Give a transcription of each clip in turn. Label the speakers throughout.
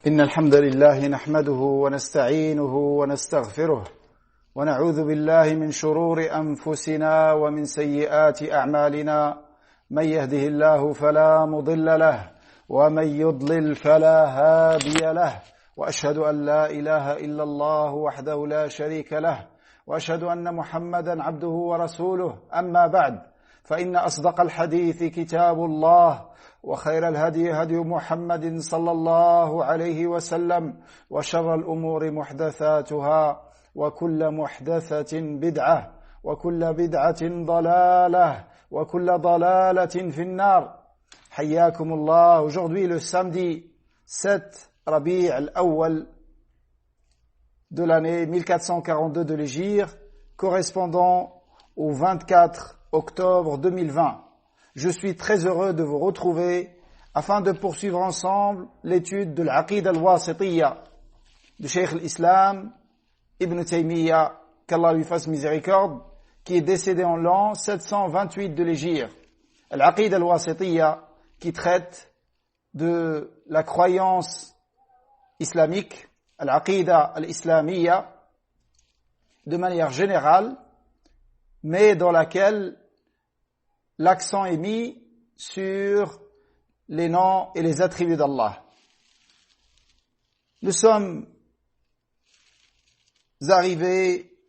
Speaker 1: إن الحمد لله نحمده ونستعينه ونستغفره ونعوذ بالله من شرور أنفسنا ومن سيئات أعمالنا من يهده الله فلا مضل له ومن يضلل فلا هادي له وأشهد أن لا إله إلا الله وحده لا شريك له وأشهد أن محمدا عبده ورسوله أما بعد فإن أصدق الحديث كتاب الله وخير الهدي هدي محمد صلى الله عليه وسلم وشر الأمور محدثاتها وكل محدثة بدعة وكل بدعة ضلالة وكل ضلالة في النار. حياكم الله. Aujourd'hui le samedi 7 Rabi' al-Awwal de l'année 1442 de l'Hégire, correspondant au 24 octobre 2020. Je suis très heureux de vous retrouver afin de poursuivre ensemble l'étude de l'Aqida al-Wasitiyya de Cheikh al-Islam Ibn Taymiyyah, qu'Allah lui fasse miséricorde, qui est décédé en l'an 728 de l'Hégire. L'Aqida al-Wasitiyya qui traite de la croyance islamique, l'Aqida al-Islamiyya, de manière générale, mais dans laquelle l'accent est mis sur les noms et les attributs d'Allah. Nous sommes arrivés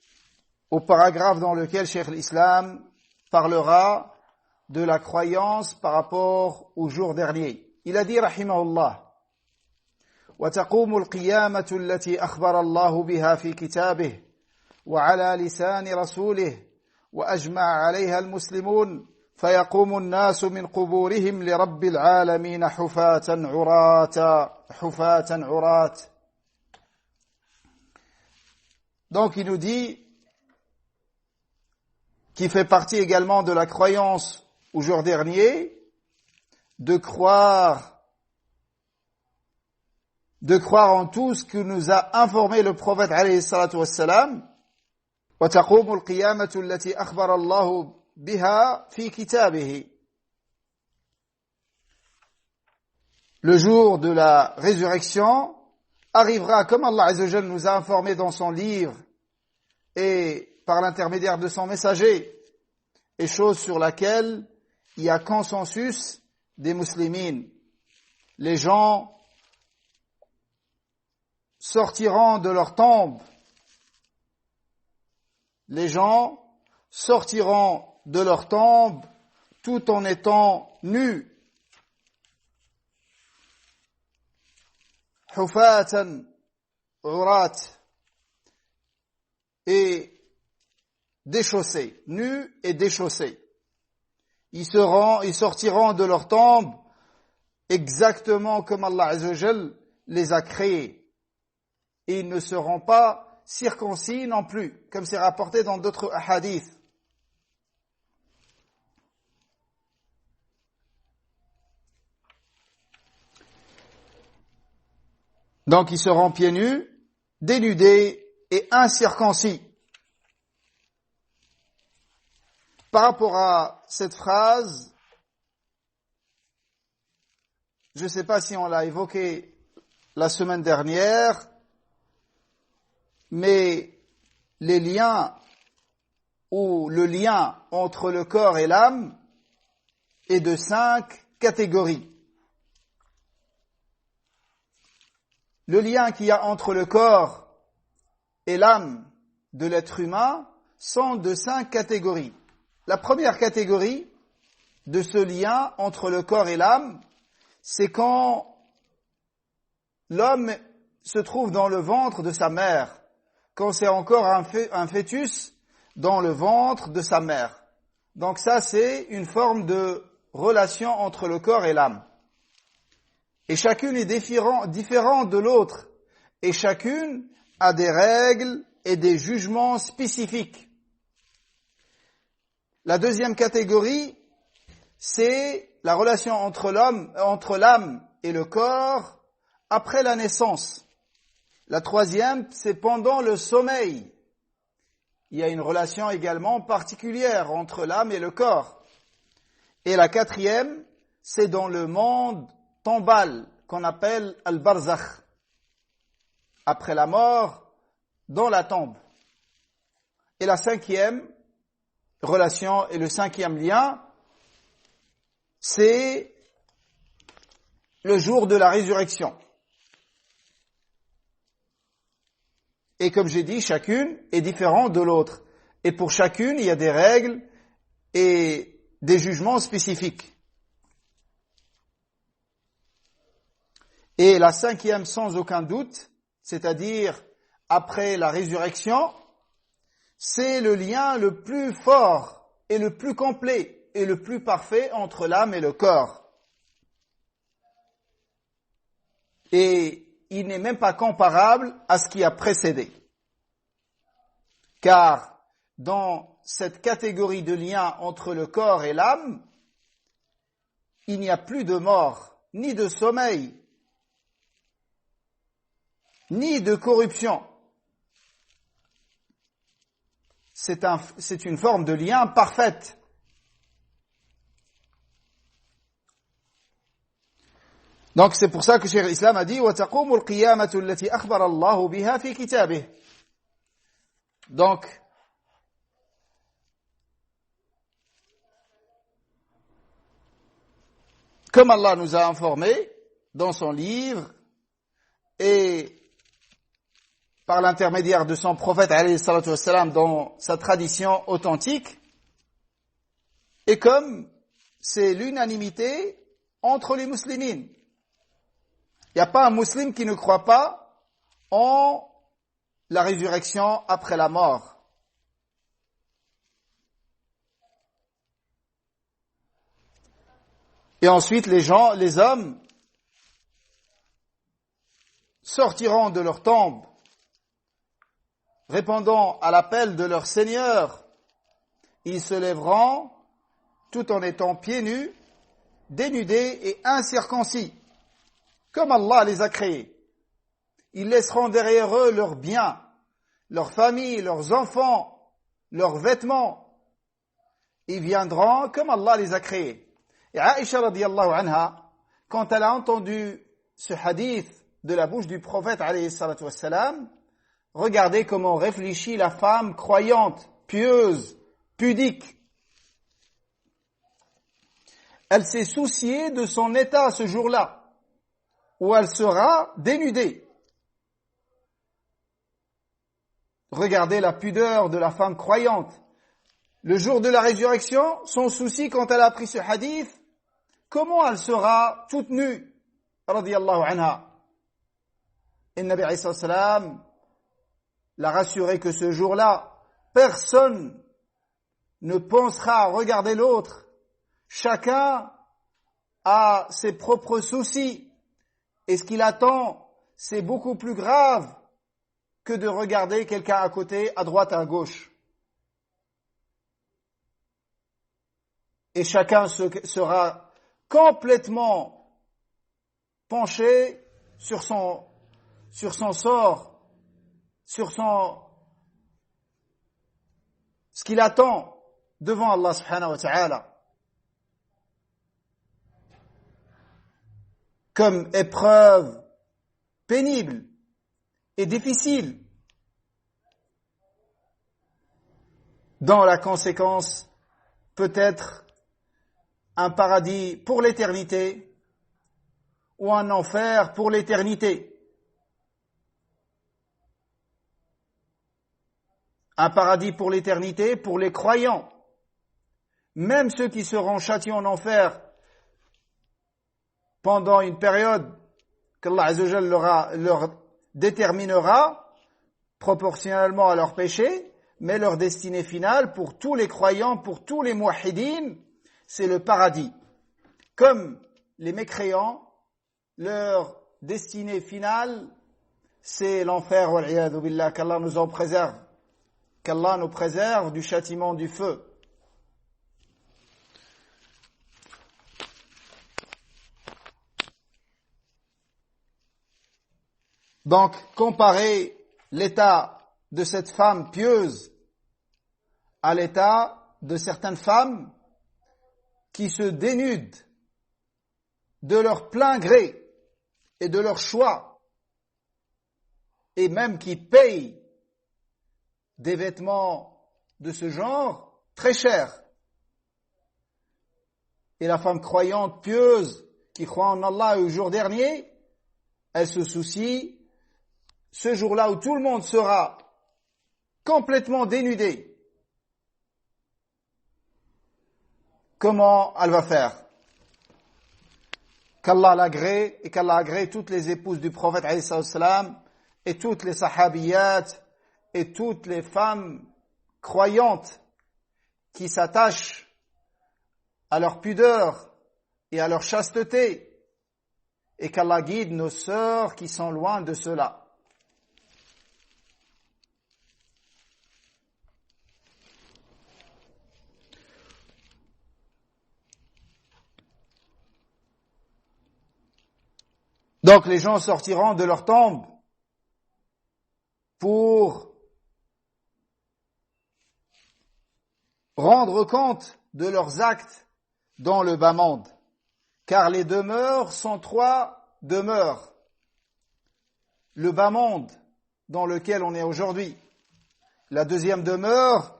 Speaker 1: au paragraphe dans lequel Cheikh l'Islam parlera de la croyance par rapport au jour dernier. Il a dit, rahimahullah, وتقوم القيامة التي أخبر الله بها في كتابه وعلى لسان رسوله وأجمع عليها المسلمون فيقوم الناس من قبورهم لرب العالمين حفاة عراة. Donc il nous dit, qui fait partie également de la croyance au jour dernier, de croire en tout ce que nous a informé le prophète alayhi salatu wassalam. وتقوم القيامة التي أخبر الله بها في كتابه. Le jour de la résurrection arrivera comme Allah Azza wa Jalla nous a informé dans son livre et par l'intermédiaire de son messager, et chose sur laquelle il y a consensus des musulmans. Les gens sortiront de leur tombe. Les gens sortiront de leur tombe tout en étant nus. Hufatan urat, et déchaussés, nus et déchaussés. Ils sortiront de leur tombe exactement comme Allah Azza wa Jal les a créés. Et ils ne seront pas circoncis non plus, comme c'est rapporté dans d'autres hadiths. Donc ils seront pieds nus, dénudés et incirconcis. Par rapport à cette phrase, je ne sais pas si on l'a évoqué la semaine dernière, mais les liens ou le lien entre le corps et l'âme est de 5 catégories. Le lien qu'il y a entre le corps et l'âme de l'être humain sont de 5 catégories. La première catégorie de ce lien entre le corps et l'âme, c'est quand l'homme se trouve dans le ventre de sa mère, quand c'est encore un fœtus dans le ventre de sa mère. Donc ça, c'est une forme de relation entre le corps et l'âme. Et chacune est différente de l'autre. Et chacune a des règles et des jugements spécifiques. La deuxième catégorie, c'est la relation entre l'âme et le corps après la naissance. La troisième, c'est pendant le sommeil. Il y a une relation également particulière entre l'âme et le corps. Et la quatrième, c'est dans le monde tombal, qu'on appelle al-barzakh. après la mort, dans la tombe. Et la cinquième relation et le cinquième lien, c'est le jour de la résurrection. Et comme j'ai dit, chacune est différente de l'autre. Et pour chacune, il y a des règles et des jugements spécifiques. Et la cinquième, sans aucun doute, c'est-à-dire après la résurrection, c'est le lien le plus fort et le plus complet et le plus parfait entre l'âme et le corps. Et il n'est même pas comparable à ce qui a précédé. Car dans cette catégorie de lien entre le corps et l'âme, il n'y a plus de mort, ni de sommeil, ni de corruption. C'est une forme de lien parfaite. Donc c'est pour ça que Cheikh l'Islam a dit وَتَقُومُ الْقِيَامَةُ الَّتِي أَخْبَرَ اللَّهُ بِهَا فِي كِتَابِهِ. Donc comme Allah nous a informé dans son livre et par l'intermédiaire de son prophète alayhi salatu wassalam dans sa tradition authentique, et comme c'est l'unanimité entre les musulmans. Il n'y a pas un musulman qui ne croit pas en la résurrection après la mort. Et ensuite, les hommes sortiront de leur tombe, répondant à l'appel de leur Seigneur. Ils se lèveront tout en étant pieds nus, dénudés et incirconcis, comme Allah les a créés. Ils laisseront derrière eux leurs biens, leurs familles, leurs enfants, leurs vêtements. Ils viendront comme Allah les a créés. Et Aïcha radiyallahu anha, quand elle a entendu ce hadith de la bouche du prophète alayhi salatu wassalam, regardez comment réfléchit la femme croyante, pieuse, pudique. Elle s'est souciée de son état ce jour-là, où elle sera dénudée. Regardez la pudeur de la femme croyante. Le jour de la résurrection, son souci quand elle a appris ce hadith, comment elle sera toute nue, radiyallahu anha. Et Nabi alayhi salam l'a rassuré que ce jour-là, personne ne pensera à regarder l'autre. Chacun a ses propres soucis. Et ce qu'il attend, c'est beaucoup plus grave que de regarder quelqu'un à côté, à droite, à gauche. Et chacun sera complètement penché sur son sort, sur ce qu'il attend devant Allah subhanahu wa ta'ala. Comme épreuve pénible et difficile, dont la conséquence peut être un paradis pour l'éternité ou un enfer pour l'éternité. Un paradis pour l'éternité pour les croyants. Même ceux qui seront châtiés en enfer pendant une période qu'Allah Azza wa Jalla leur déterminera proportionnellement à leur péché, mais leur destinée finale pour tous les croyants, pour tous les muwahhidines, c'est le paradis. Comme les mécréants, leur destinée finale, c'est l'enfer, wal'iyadhu billah, qu'Allah nous en préserve. Qu'Allah nous préserve du châtiment du feu. Donc, comparer l'état de cette femme pieuse à l'état de certaines femmes qui se dénudent de leur plein gré et de leur choix et même qui payent des vêtements de ce genre très chers. Et la femme croyante, pieuse, qui croit en Allah et au jour dernier, elle se soucie, ce jour-là où tout le monde sera complètement dénudé, comment elle va faire? Qu'Allah l'agrée et qu'Allah agrée toutes les épouses du prophète alayhi salam et toutes les sahabiyat et toutes les femmes croyantes qui s'attachent à leur pudeur et à leur chasteté, et qu'Allah guide nos sœurs qui sont loin de cela. Donc les gens sortiront de leur tombe pour rendre compte de leurs actes dans le bas monde. Car les demeures sont 3 demeures. Le bas monde dans lequel on est aujourd'hui. La deuxième demeure,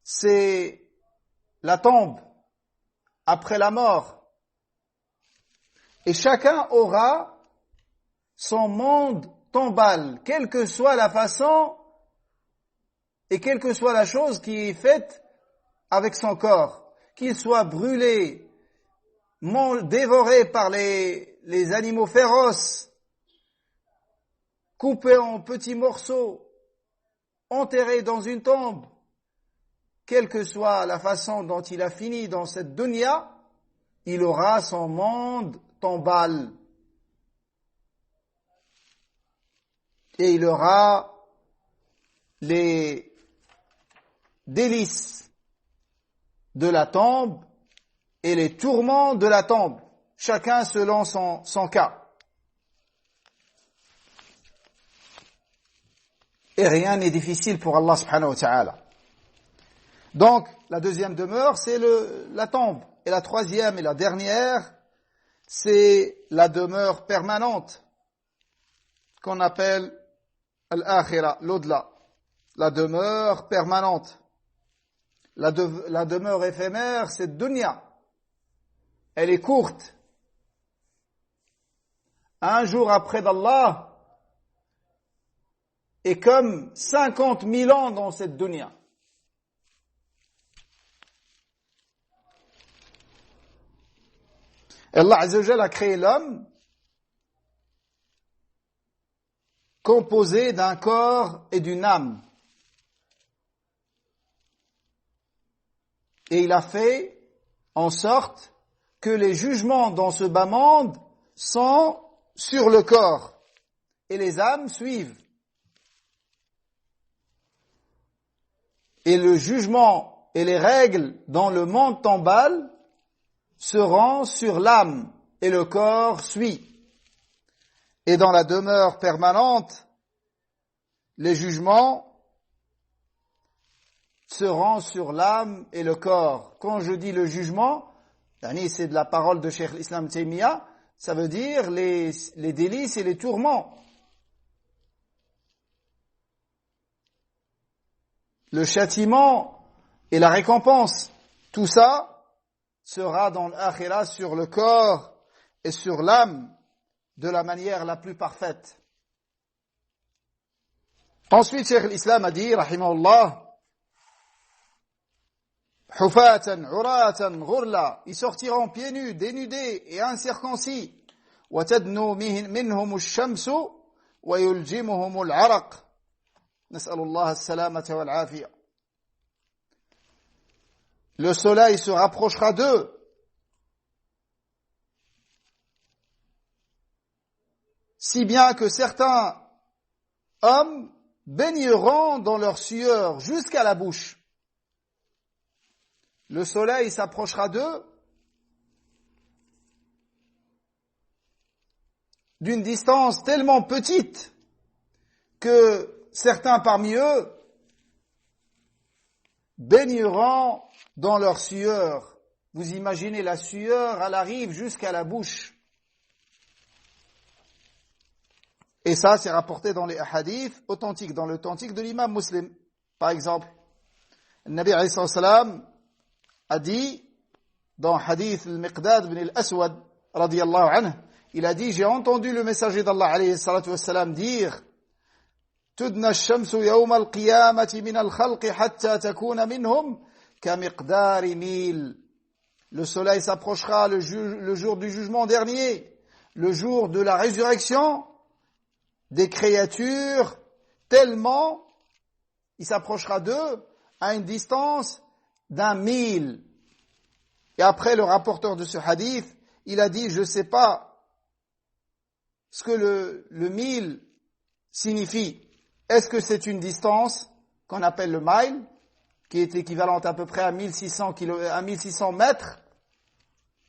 Speaker 1: c'est la tombe après la mort. Et chacun aura son monde tombal, quelle que soit la façon et quelle que soit la chose qui est faite avec son corps, qu'il soit brûlé, dévoré par les animaux féroces, coupé en petits morceaux, enterré dans une tombe, quelle que soit la façon dont il a fini dans cette dunya, il aura son monde tombal. Et il aura les délices de la tombe et les tourments de la tombe, chacun selon son cas. Et rien n'est difficile pour Allah subhanahu wa ta'ala. Donc, la deuxième demeure, c'est la tombe. Et la troisième et la dernière, c'est la demeure permanente, qu'on appelle al-akhira, l'au-delà, la demeure permanente. La demeure éphémère, c'est dunya. Elle est courte. Un jour après d'Allah est comme 50 000 ans dans cette dunya. Allah Azza wa Jalla a créé l'homme composé d'un corps et d'une âme. Et il a fait en sorte que les jugements dans ce bas monde sont sur le corps et les âmes suivent. Et le jugement et les règles dans le monde tombal seront sur l'âme et le corps suit. Et dans la demeure permanente, les jugements seront sur l'âme et le corps. Quand je dis le jugement, c'est de la parole de Cheikh l'Islam Taymiyyah, ça veut dire les délices et les tourments. Le châtiment et la récompense, tout ça sera dans l'akhira sur le corps et sur l'âme de la manière la plus parfaite. Ensuite, Cheikh l'Islam a dit, rahimahullah, Hufatan, uratan, ghurla, ils sortiront pieds nus, dénudés et incirconcis. وتدنو منهم الشمس ويلجمهم العرق. نسأل الله السلامة والعافية. Le soleil se rapprochera d'eux. Si bien que certains hommes baigneront dans leur sueur jusqu'à la bouche. Le soleil s'approchera d'eux d'une distance tellement petite que certains parmi eux baigneront dans leur sueur. Vous imaginez la sueur, elle arrive jusqu'à la bouche. Et ça, c'est rapporté dans les hadiths authentiques, dans l'authentique de l'imam Muslim. Par exemple, le Nabi alayhi salam a dit, dans hadith al-Miqdad ibn al-Aswad, radiyallahu anhu, il a dit, j'ai entendu le messager d'Allah alayhi salatu wassalam dire, tudna ash-shamsu yawma al-qiyamati min al-khalqi hatta takuna minhum ka miqdari mil. Le soleil s'approchera le jour du jugement dernier, le jour de la résurrection des créatures, tellement il s'approchera d'eux à une distance d'1 mille. Et après, le rapporteur de ce hadith, il a dit, je ne sais pas ce que le mille signifie. Est-ce que c'est une distance qu'on appelle le mile, qui est équivalente à peu près à 1600 mètres?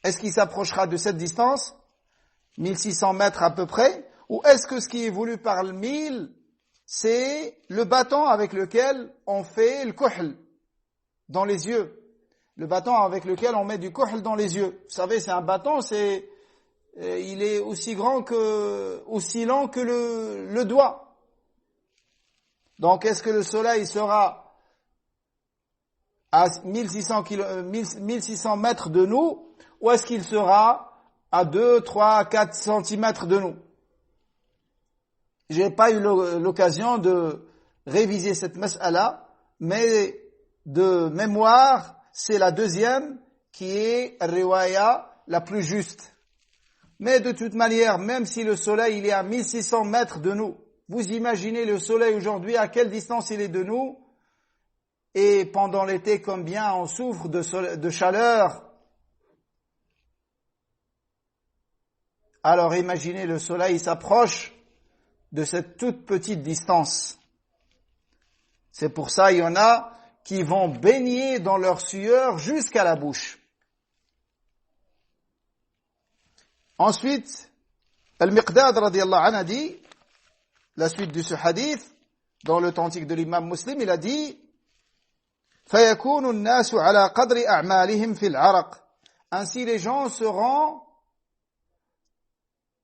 Speaker 1: Est-ce qu'il s'approchera de cette distance, 1600 mètres à peu près? Ou est-ce que ce qui est voulu par le mille, c'est le bâton avec lequel on fait le kuhl dans les yeux? Le bâton avec lequel on met du kuhl dans les yeux. Vous savez, c'est un bâton, il est aussi long que le doigt. Donc, est-ce que le soleil sera à 1600 mètres de nous, ou est-ce qu'il sera à 2, 3, 4 centimètres de nous? J'ai pas eu l'occasion de réviser cette mas'ala, mais de mémoire, c'est la deuxième qui est riwaya la plus juste. Mais de toute manière, même si le soleil il est à 1600 mètres de nous, vous imaginez le soleil aujourd'hui, à quelle distance il est de nous, et pendant l'été, combien on souffre de chaleur. Alors imaginez le soleil s'approche de cette toute petite distance. C'est pour ça il y en a qui vont baigner dans leur sueur jusqu'à la bouche. Ensuite, Al-Miqdad radiyallahu anhu a dit, la suite de ce hadith, dans l'authentique de l'imam Muslim, il a dit, فَيَكُونُ النَّاسُ عَلَى قَدْرِ أَعْمَالِهِمْ فِي الْعَرَقِ. Ainsi les gens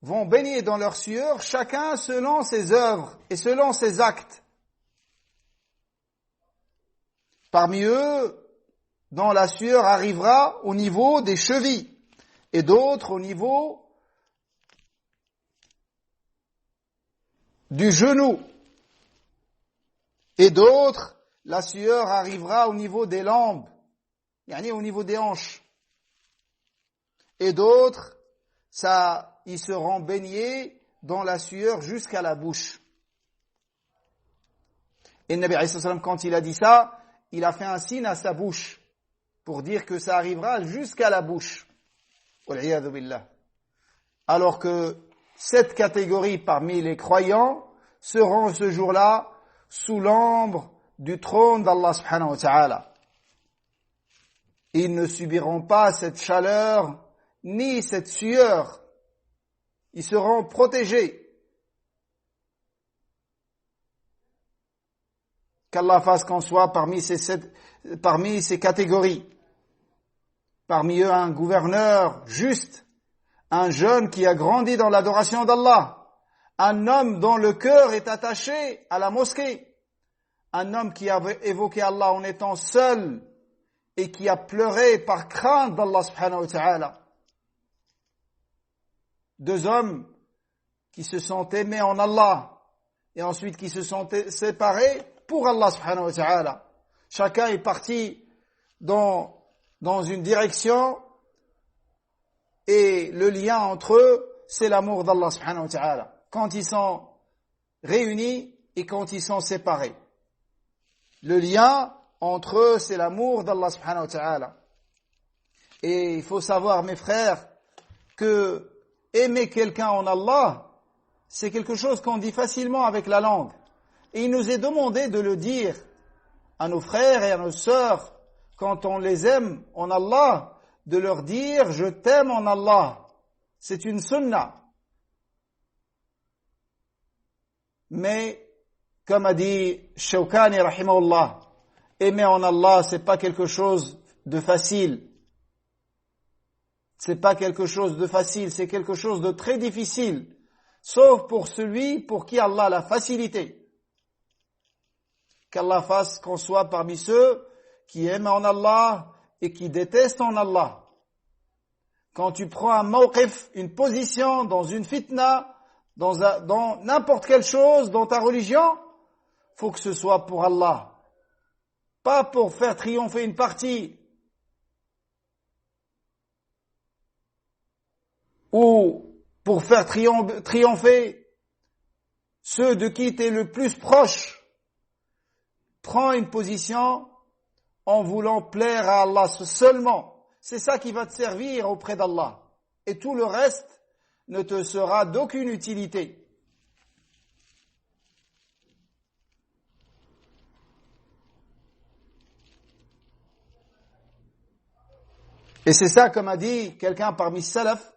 Speaker 1: vont baigner dans leur sueur, chacun selon ses œuvres et selon ses actes. Parmi eux, dont la sueur arrivera au niveau des chevilles, et d'autres au niveau du genou, et d'autres, la sueur arrivera au niveau des lambes, yani au niveau des hanches, et d'autres, ils seront baignés dans la sueur jusqu'à la bouche. Et le Nabi alayhi salam, quand il a dit ça, il a fait un signe à sa bouche pour dire que ça arrivera jusqu'à la bouche. Wal-'iyadhu billah. Alors que cette catégorie parmi les croyants seront ce jour-là sous l'ombre du trône d'Allah subhanahu wa ta'ala. Ils ne subiront pas cette chaleur ni cette sueur. Ils seront protégés. Qu'Allah fasse qu'on soit parmi ces catégories. Parmi eux, un gouverneur juste, un jeune qui a grandi dans l'adoration d'Allah, un homme dont le cœur est attaché à la mosquée, un homme qui a évoqué Allah en étant seul et qui a pleuré par crainte d'Allah subhanahu wa ta'ala. 2 hommes qui se sont aimés en Allah et ensuite qui se sont séparés pour Allah subhanahu wa ta'ala. Chacun est parti dans une direction et le lien entre eux, c'est l'amour d'Allah subhanahu wa ta'ala. Quand ils sont réunis et quand ils sont séparés. Le lien entre eux, c'est l'amour d'Allah subhanahu wa ta'ala. Et il faut savoir, mes frères, que aimer quelqu'un en Allah, c'est quelque chose qu'on dit facilement avec la langue. Et il nous est demandé de le dire à nos frères et à nos sœurs, quand on les aime en Allah, de leur dire « Je t'aime en Allah ». C'est une sunnah. Mais, comme a dit Shawkani rahimahullah, aimer en Allah, c'est pas quelque chose de facile. C'est pas quelque chose de facile, c'est quelque chose de très difficile. sauf pour celui pour qui Allah l'a facilité. Qu'Allah fasse qu'on soit parmi ceux qui aiment en Allah et qui détestent en Allah. Quand tu prends un mawqif, une position dans une fitna, dans n'importe quelle chose, dans ta religion, faut que ce soit pour Allah. Pas pour faire triompher une partie. Ou pour faire triompher ceux de qui tu es le plus proche. Prends une position en voulant plaire à Allah seulement. C'est ça qui va te servir auprès d'Allah. Et tout le reste ne te sera d'aucune utilité. Et c'est ça, comme a dit quelqu'un parmi salaf,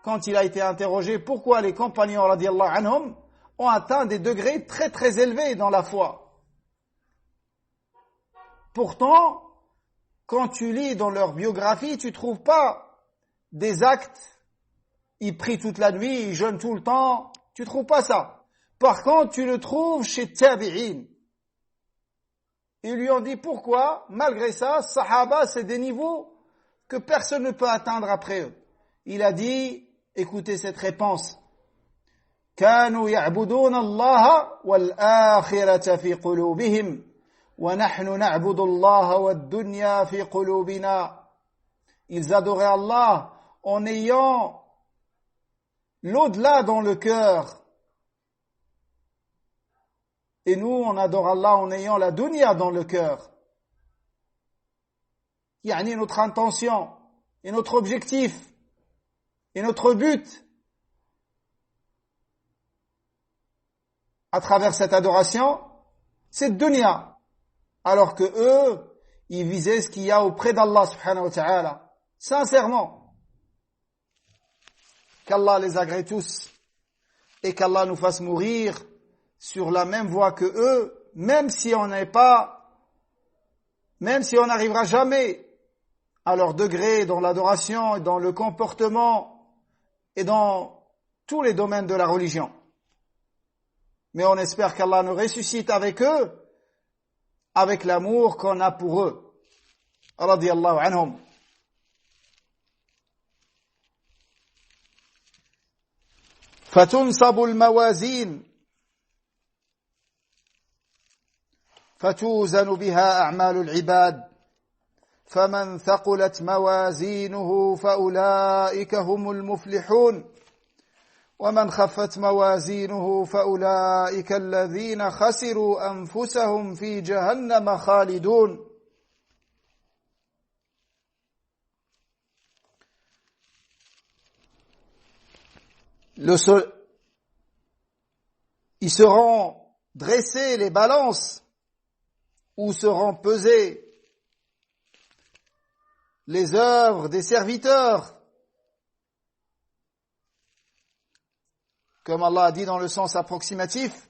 Speaker 1: quand il a été interrogé pourquoi les compagnons radiyallahu anhum ont atteint des degrés très très élevés dans la foi. Pourtant, quand tu lis dans leur biographie, tu trouves pas des actes, ils prient toute la nuit, ils jeûnent tout le temps, tu trouves pas ça. Par contre, tu le trouves chez Tabi'in. Ils lui ont dit pourquoi, malgré ça, Sahaba, c'est des niveaux que personne ne peut atteindre après eux. Il a dit, écoutez cette réponse. كانوا يعبدون الله والآخرة في قلوبهم ونحن نعبد الله والدنيا في قلوبنا. Ils adoraient Allah en ayant l'au-delà dans le cœur. Et nous, on adore Allah en ayant la dunya dans le cœur. Yani notre intention et notre objectif et notre but à travers cette adoration, c'est dunya. Alors que eux, ils visaient ce qu'il y a auprès d'Allah subhanahu wa ta'ala. Sincèrement. Qu'Allah les agrée tous et qu'Allah nous fasse mourir sur la même voie que eux, même si on n'arrivera jamais à leur degré dans l'adoration et dans le comportement et dans tous les domaines de la religion. Mais on espère qu'Allah nous ressuscite avec eux, avec l'amour qu'on a pour eux. Radiyallahu anhum. فتنصب الموازين فتوزن بها أعمال العباد فمن ثقلت موازينه فأولئك هم المفلحون ومن خفت موازينه فأولئك الذين خسروا أنفسهم في جهنم خالدون. Ils seront dressés les balances où seront pesées les œuvres des serviteurs. Comme Allah a dit dans le sens approximatif,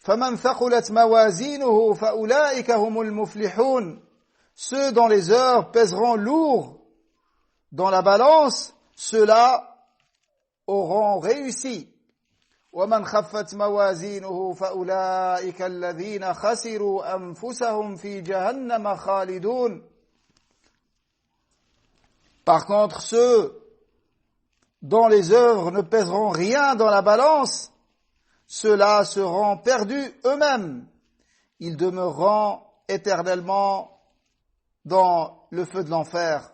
Speaker 1: فَمَنْ ثَقُلَتْ مَوَازِينُهُ فَأُولَئِكَ هُمُ الْمُفْلِحُونَ. Ceux dont les œuvres pèseront lourd dans la balance, ceux-là auront réussi. وَمَنْ خَفَّتْ مَوَازِينُهُ فَأُولَئِكَ الَّذِينَ خَسِرُوا أَنفُسَهُمْ فِي جَهَنَّمَ خَالِدُونَ. Par contre, ceux dont les œuvres ne pèseront rien dans la balance, ceux-là seront perdus eux-mêmes. Ils demeureront éternellement dans le feu de l'enfer.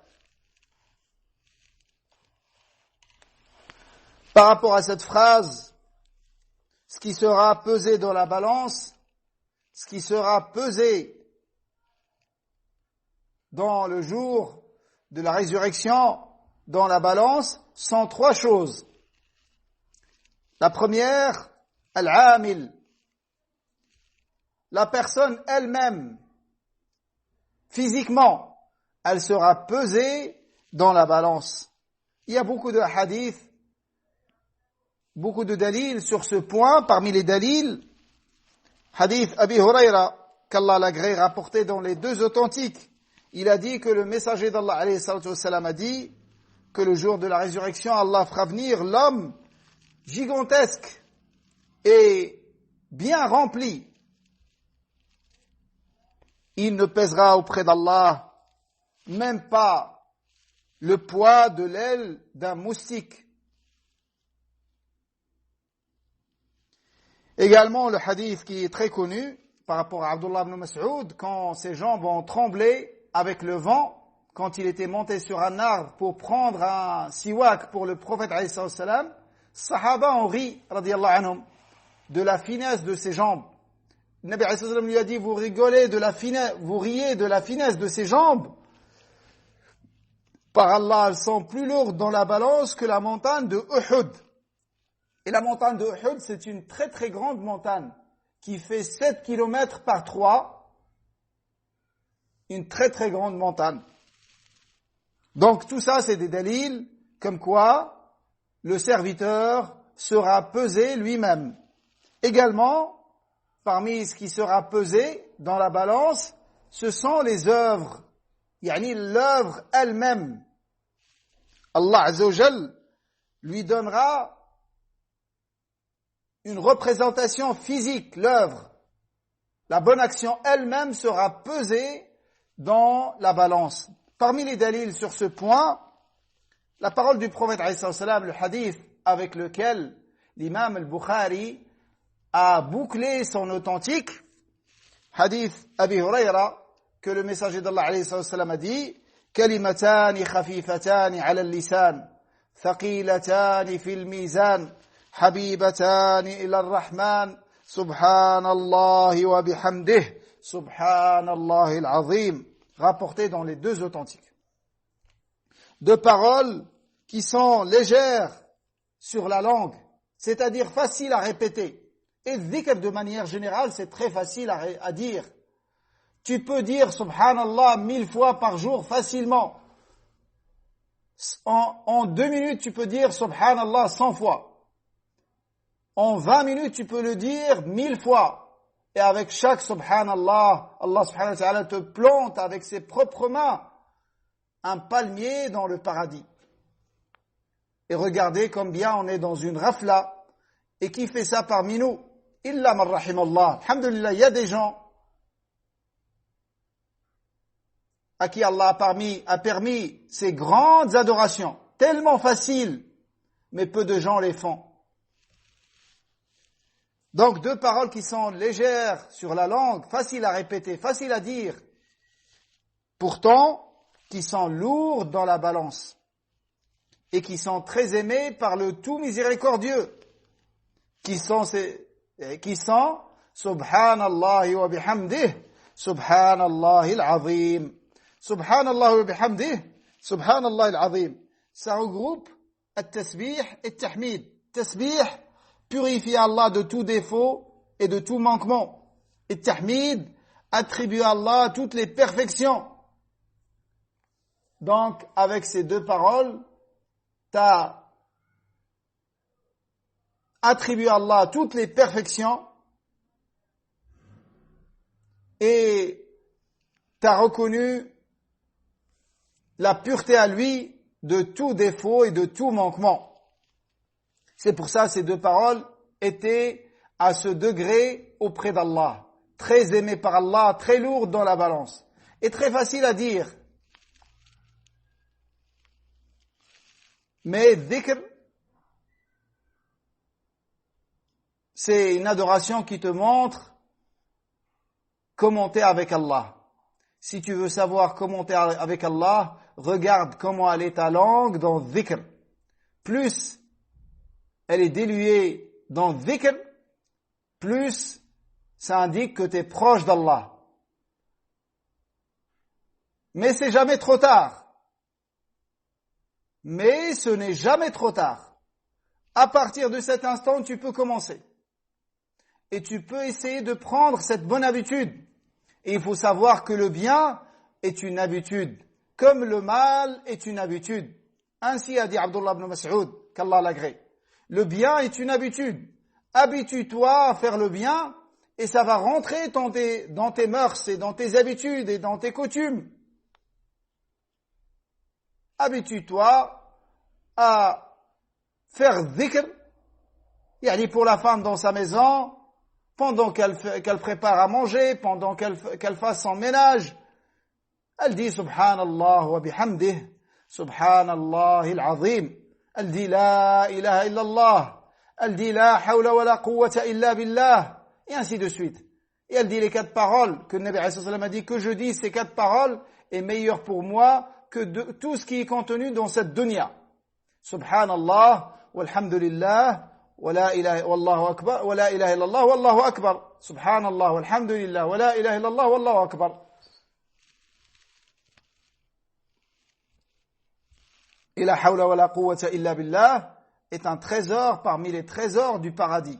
Speaker 1: Par rapport à cette phrase, ce qui sera pesé dans la balance, ce qui sera pesé dans le jour de la résurrection, dans la balance, sont trois choses. La première, al-amil, la personne elle-même, physiquement, elle sera pesée dans la balance. Il y a beaucoup de hadiths, beaucoup de dalils sur ce point. Parmi les dalils, hadith Abi Huraira, qu'Allah l'agrée, rapporté dans les deux authentiques, il a dit que le messager d'Allah alayhi salatu wassalam a dit que le jour de la résurrection, Allah fera venir l'homme gigantesque et bien rempli, il ne pèsera auprès d'Allah même pas le poids de l'aile d'un moustique. Également, le hadith qui est très connu par rapport à Abdullah ibn Mas'ud, quand ses jambes ont tremblé avec le vent, quand il était monté sur un arbre pour prendre un siwak pour le prophète alayhi salam, Sahaba ont ri, radiyallahu anhum, de la finesse de ses jambes. Le Nabi alayhi salam lui a dit, vous rigolez de la finesse, vous riez de la finesse de ses jambes. Par Allah, elles sont plus lourdes dans la balance que la montagne de Uhud. Et la montagne de Uhud, c'est une très très grande montagne qui fait 7 km par 3. Une très très grande montagne. Donc tout ça, c'est des dalils comme quoi le serviteur sera pesé lui-même. Également, parmi ce qui sera pesé dans la balance, ce sont les œuvres, yani l'œuvre elle-même. Allah Azza wa Jal lui donnera une représentation physique, l'œuvre. La bonne action elle-même sera pesée dans la balance. Parmi les dalils sur ce point, la parole du prophète alayhi salam, le hadith avec lequel l'imam al-Bukhari a bouclé son authentique, hadith Abi Hurayra, que le messager d'Allah alayhi salam a dit, كلمتان خفيفتان على اللسان ثقيلتان في الميزان حبيبتان إلى الرحمن سبحان الله وبحمده سبحان الله العظيم, rapporté dans les deux authentiques. Deux paroles qui sont légères sur la langue, c'est-à-dire faciles à répéter. Et le dhikr de manière générale, c'est très facile à dire. Tu peux dire Subhanallah 1000 fois par jour facilement. En 2 minutes, tu peux dire Subhanallah 100 fois. En 20 minutes, tu peux le dire 1000 fois. Et avec chaque Subhanallah, Allah subhanahu wa ta'ala te plante avec ses propres mains un palmier dans le paradis. Et regardez combien on est dans une rafla. Et qui fait ça parmi nous? Illa man rahimallah. Alhamdulillah, il y a des gens à qui Allah a permis ces grandes adorations, tellement faciles, mais peu de gens les font. Donc deux paroles qui sont légères sur la langue, faciles à répéter, faciles à dire, pourtant qui sont lourdes dans la balance et qui sont très aimées par le tout miséricordieux, qui sont Subhanallah wa bihamdih, Subhanallah al-azim. Subhanallah wa bihamdih, Subhanallah al-azim. Ça regroupe at-tasbih et at-tahmid. Tasbih, purifie Allah de tout défaut et de tout manquement. Et tahmid, attribue à Allah toutes les perfections. Donc, avec ces deux paroles, tu as attribué à Allah toutes les perfections et tu as reconnu la pureté à lui de tout défaut et de tout manquement. C'est pour ça ces deux paroles étaient à ce degré auprès d'Allah, très aimées par Allah, très lourdes dans la balance et très faciles à dire. Mais dhikr, c'est une adoration qui te montre comment t'es avec Allah. Si tu veux savoir comment t'es avec Allah, regarde comment elle est ta langue dans dhikr. Plus elle est diluée dans dhikr, plus ça indique que tu es proche d'Allah. Mais c'est jamais trop tard. Mais ce n'est jamais trop tard. À partir de cet instant, tu peux commencer. Et tu peux essayer de prendre cette bonne habitude. Et il faut savoir que le bien est une habitude, comme le mal est une habitude. Ainsi a dit Abdullah ibn Mas'ud, qu'Allah l'agrée. Le bien est une habitude. Habitue-toi à faire le bien et ça va rentrer dans tes mœurs et dans tes habitudes et dans tes coutumes. Habitue-toi à faire dhikr Yani pour la femme dans sa maison, pendant qu'elle prépare à manger, pendant qu'elle fasse son ménage, elle dit Subhanallah wa bihamdih, Subhanallah al-azim. Elle dit La ilaha illallah. Elle dit La hawla wa la quwwata illa billah. Et ainsi de suite. Et elle dit les 4 paroles que le Nabi sallallahu alayhi wa sallam a dit que je dis ces 4 paroles est meilleur pour moi que de tout ce qui est contenu dans cette dunya. Subhanallah, walhamdulillah, wa la ilaha wallahu akbar, wa la ilaha illallah, wallahu akbar. Subhanallah, walhamdulillah, wa la ilaha illallah, wallahu akbar. Et la hawla wa la quwwata illa billah est un trésor parmi les trésors du paradis.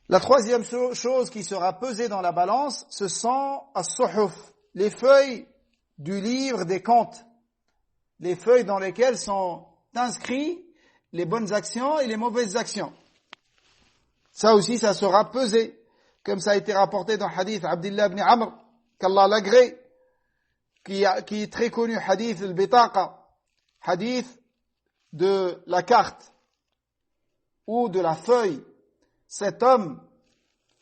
Speaker 1: La troisième chose qui sera pesée dans la balance, ce sont as-suhuf, les feuilles du livre des comptes, les feuilles dans lesquelles sont inscrits les bonnes actions et les mauvaises actions. Ça aussi, ça sera pesé, comme ça a été rapporté dans le hadith Abdullah ibn Amr, qu'Allah l'agrée, qui est très connu, hadith al-bitaqa, hadith de la carte ou de la feuille. Cet homme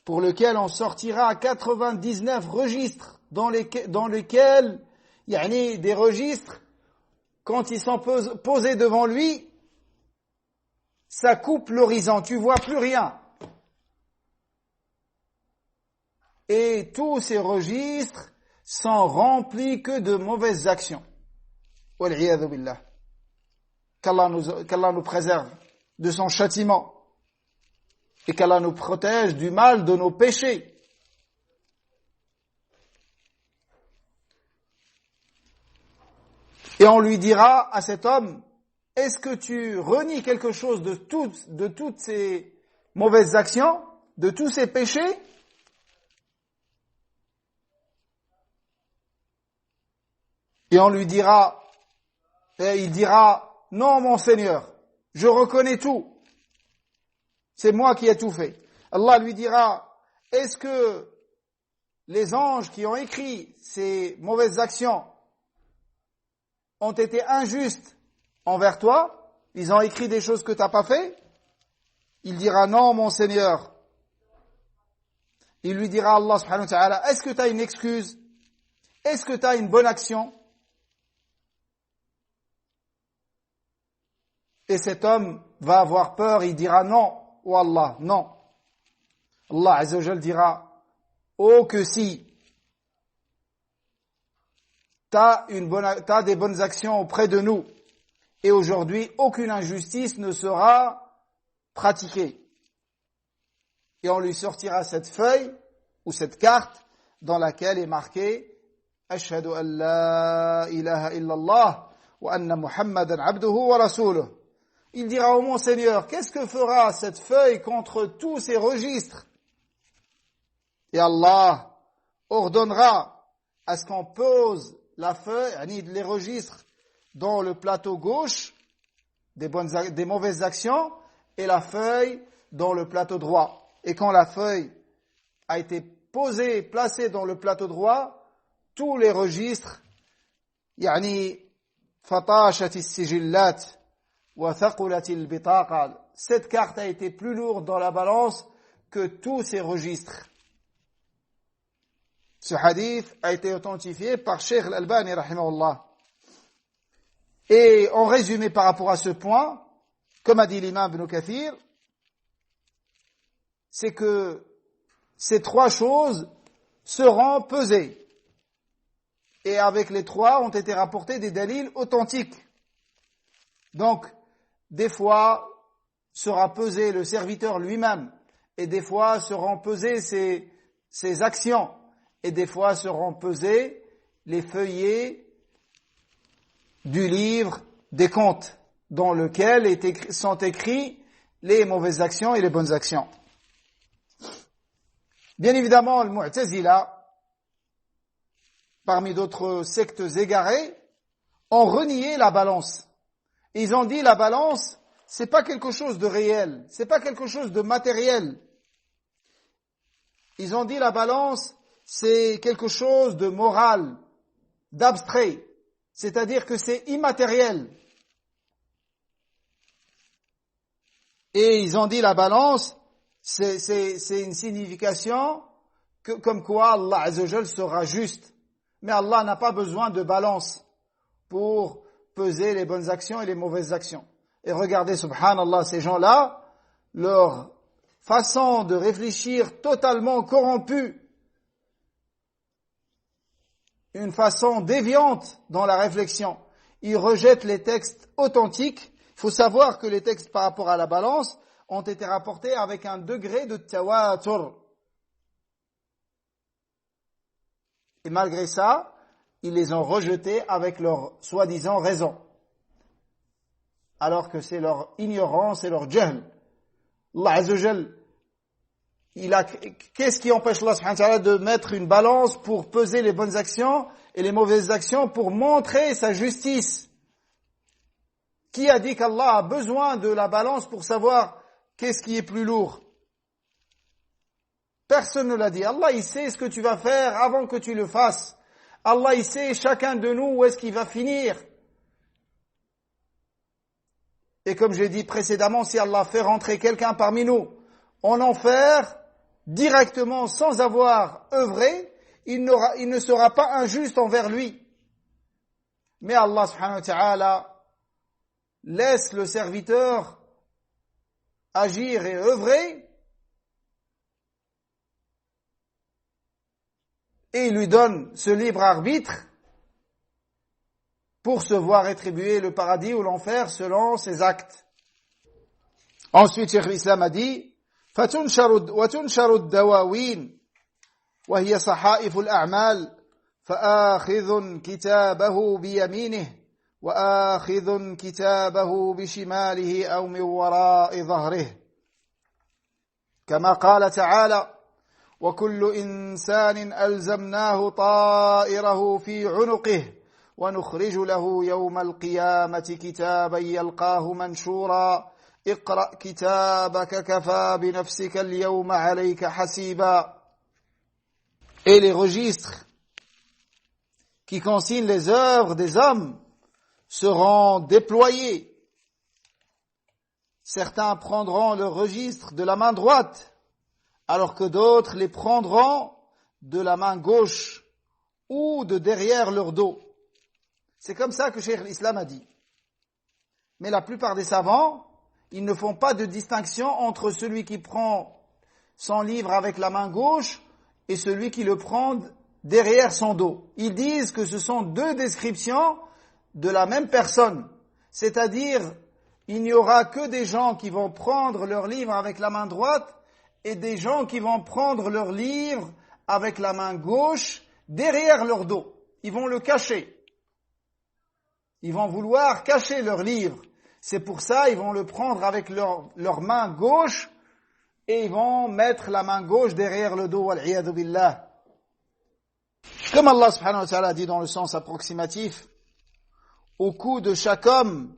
Speaker 1: pour lequel on sortira 99 registres dans lesquels il y a des registres, quand ils sont posés devant lui, ça coupe l'horizon, tu vois plus rien. Et tous ces registres sont remplis que de mauvaises actions. Wal'iyadhu billah. Qu'Allah nous préserve de son châtiment. Et qu'Allah nous protège du mal de nos péchés. Et on lui dira à cet homme, est-ce que tu renies quelque chose de toutes ces mauvaises actions, de tous ces péchés? Et on lui dira, et il dira, non mon Seigneur, je reconnais tout. C'est moi qui ai tout fait. Allah lui dira, est-ce que les anges qui ont écrit ces mauvaises actions ont été injustes envers toi? Ils ont écrit des choses que tu n'as pas fait? Il dira, non, mon Seigneur. Il lui dira, Allah subhanahu wa ta'ala, est-ce que tu as une excuse? Est-ce que tu as une bonne action? Et cet homme va avoir peur, il dira non. Oh Allah, non. Allah Azza wa Jal dira, oh que si, t'as des bonnes actions auprès de nous, et aujourd'hui, aucune injustice ne sera pratiquée. Et on lui sortira cette feuille, ou cette carte, dans laquelle est marqué, Ashhadu an la ilaha illallah, wa anna Muhammadan abduhu wa rasuluh. Il dira au mon Seigneur, qu'est-ce que fera cette feuille contre tous ces registres? Et Allah ordonnera à ce qu'on pose la feuille, les registres, dans le plateau gauche des mauvaises actions et la feuille dans le plateau droit. Et quand la feuille a été placée dans le plateau droit, tous les registres, fatashat as-sijillat, cette carte a été plus lourde dans la balance que tous ces registres. Ce hadith a été authentifié par Cheikh Al-Albani rahimahullah. Et en résumé par rapport à ce point, comme a dit l'imam Ibn Kathir, c'est que ces 3 choses seront pesées. Et avec les 3 ont été rapportés des dalils authentiques. Donc, des fois sera pesé le serviteur lui-même, et des fois seront pesées ses actions, et des fois seront pesés les feuillets du livre des comptes, dans lequel sont écrits les mauvaises actions et les bonnes actions. Bien évidemment, le Mu'tazila, parmi d'autres sectes égarées, ont renié la balance. Ils ont dit la balance, c'est pas quelque chose de réel, c'est pas quelque chose de matériel. Ils ont dit la balance, c'est quelque chose de moral, d'abstrait, c'est-à-dire que c'est immatériel. Et ils ont dit la balance, c'est une signification comme quoi Allah Azza wa Jal sera juste. Mais Allah n'a pas besoin de balance pour peser les bonnes actions et les mauvaises actions. Et regardez, subhanallah, ces gens-là, leur façon de réfléchir totalement corrompue, une façon déviante dans la réflexion. Ils rejettent les textes authentiques. Il faut savoir que les textes par rapport à la balance ont été rapportés avec un degré de tawatur. Et malgré ça, ils les ont rejetés avec leur soi-disant raison. Alors que c'est leur ignorance et leur jahl. Allah Azza wa Jal, qu'est-ce qui empêche Allah subhanahu wa ta'ala de mettre une balance pour peser les bonnes actions et les mauvaises actions pour montrer sa justice? Qui a dit qu'Allah a besoin de la balance pour savoir qu'est-ce qui est plus lourd? Personne ne l'a dit. Allah, il sait ce que tu vas faire avant que tu le fasses. Allah, il sait chacun de nous où est-ce qu'il va finir. Et comme j'ai dit précédemment, si Allah fait rentrer quelqu'un parmi nous en enfer, directement sans avoir œuvré, il ne sera pas injuste envers lui. Mais Allah subhanahu wa ta'ala laisse le serviteur agir et œuvrer, et il lui donne ce libre arbitre pour se voir attribuer le paradis ou l'enfer selon ses actes. Ensuite, Cheikh l'Islam a dit وتنشر الدواوين وهي صحائف الأعمال فآخذ كتابه بيمينه وآخذ كتابه بشماله أو من وراء ظهره كما قال تعالى وكل إنسان ألزمناه طائره في عنقه ونخرج له يوم القيامة كتابا يلقاه منشورا اقرأ كتابك كفى بنفسك اليوم عليك حسيبا. Et les registres qui consignent les œuvres des hommes seront déployés. Certains prendront le registre de la main droite, alors que d'autres les prendront de la main gauche ou de derrière leur dos. C'est comme ça que Cheikh l'Islam a dit. Mais la plupart des savants, ils ne font pas de distinction entre celui qui prend son livre avec la main gauche et celui qui le prend derrière son dos. Ils disent que ce sont deux descriptions de la même personne. C'est-à-dire, il n'y aura que des gens qui vont prendre leur livre avec la main droite et des gens qui vont prendre leur livre avec la main gauche derrière leur dos. Ils vont le cacher. Ils vont vouloir cacher leur livre. C'est pour ça ils vont le prendre avec leur main gauche et ils vont mettre la main gauche derrière le dos. Wal-'iyadhu billah. Comme Allah subhanahu wa ta'ala dit dans le sens approximatif, au cou de chaque homme,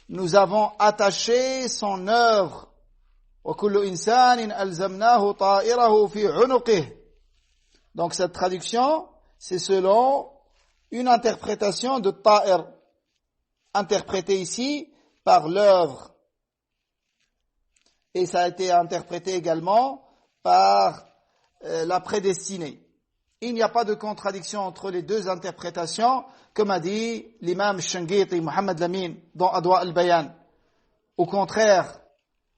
Speaker 1: nous avons attaché son œuvre. وَكُلُّ إِنسَانٍ أَلْزَمْنَاهُ طَائِرَهُ فِي عُنُقِهِ. Donc cette traduction, c'est selon une interprétation de ta'ir, interprétée ici par l'œuvre. Et ça a été interprété également par la prédestinée. Il n'y a pas de contradiction entre les deux interprétations, comme a dit l'imam Shanqiti, Muhammad Lamin, dans Adwa al-Bayan. Au contraire,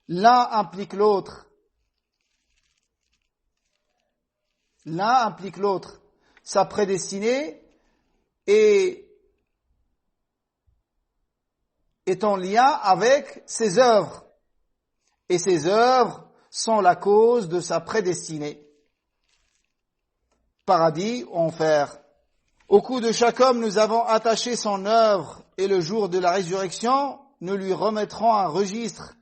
Speaker 1: l'un implique l'autre. L'un implique l'autre. Sa prédestinée est en lien avec ses œuvres. Et ses œuvres sont la cause de sa prédestinée. Paradis ou enfer. Au cou de chaque homme, nous avons attaché son œuvre, et le jour de la résurrection, nous lui remettrons un registre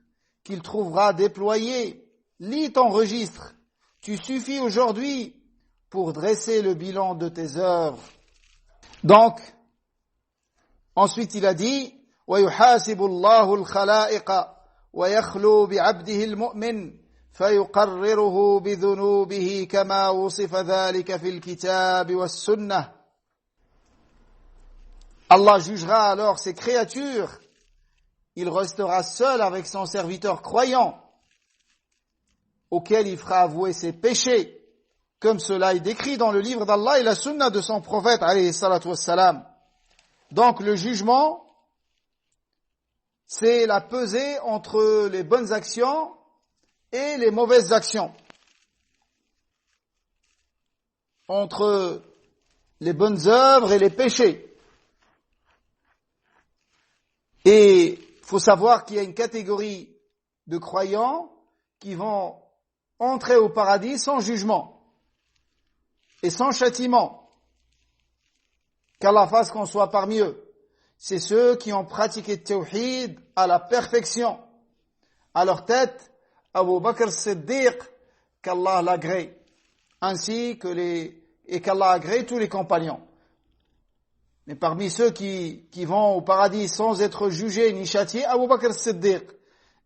Speaker 1: qu'il trouvera déployé. Lis ton registre. Tu suffis aujourd'hui pour dresser le bilan de tes œuvres. Donc, ensuite il a dit, وَيُحَاسِبُ اللَّهُ الْخَلَائِقَ وَيَخْلُو بِعَبْدِهِ الْمُؤْمِنِ فيقرره بذنوبه كما وصف ذلك في الكتاب والسنة. Allah jugera alors ses créatures il restera seul avec son serviteur croyant, auquel il fera avouer ses péchés, comme cela est décrit dans le livre d'Allah et la sunna de son prophète, alayhi salatu wassalam. Donc le jugement, c'est la pesée entre les bonnes actions et les mauvaises actions, entre les bonnes œuvres et les péchés. Et il faut savoir qu'il y a une catégorie de croyants qui vont entrer au paradis sans jugement et sans châtiment. Qu'Allah fasse qu'on soit parmi eux. C'est ceux qui ont pratiqué le tawhid à la perfection. À leur tête, Abu Bakr Siddiq, qu'Allah l'agrée, ainsi que et qu'Allah agrée tous les compagnons. Mais parmi ceux qui vont au paradis sans être jugés ni châtiés, Abu Bakr Siddiq.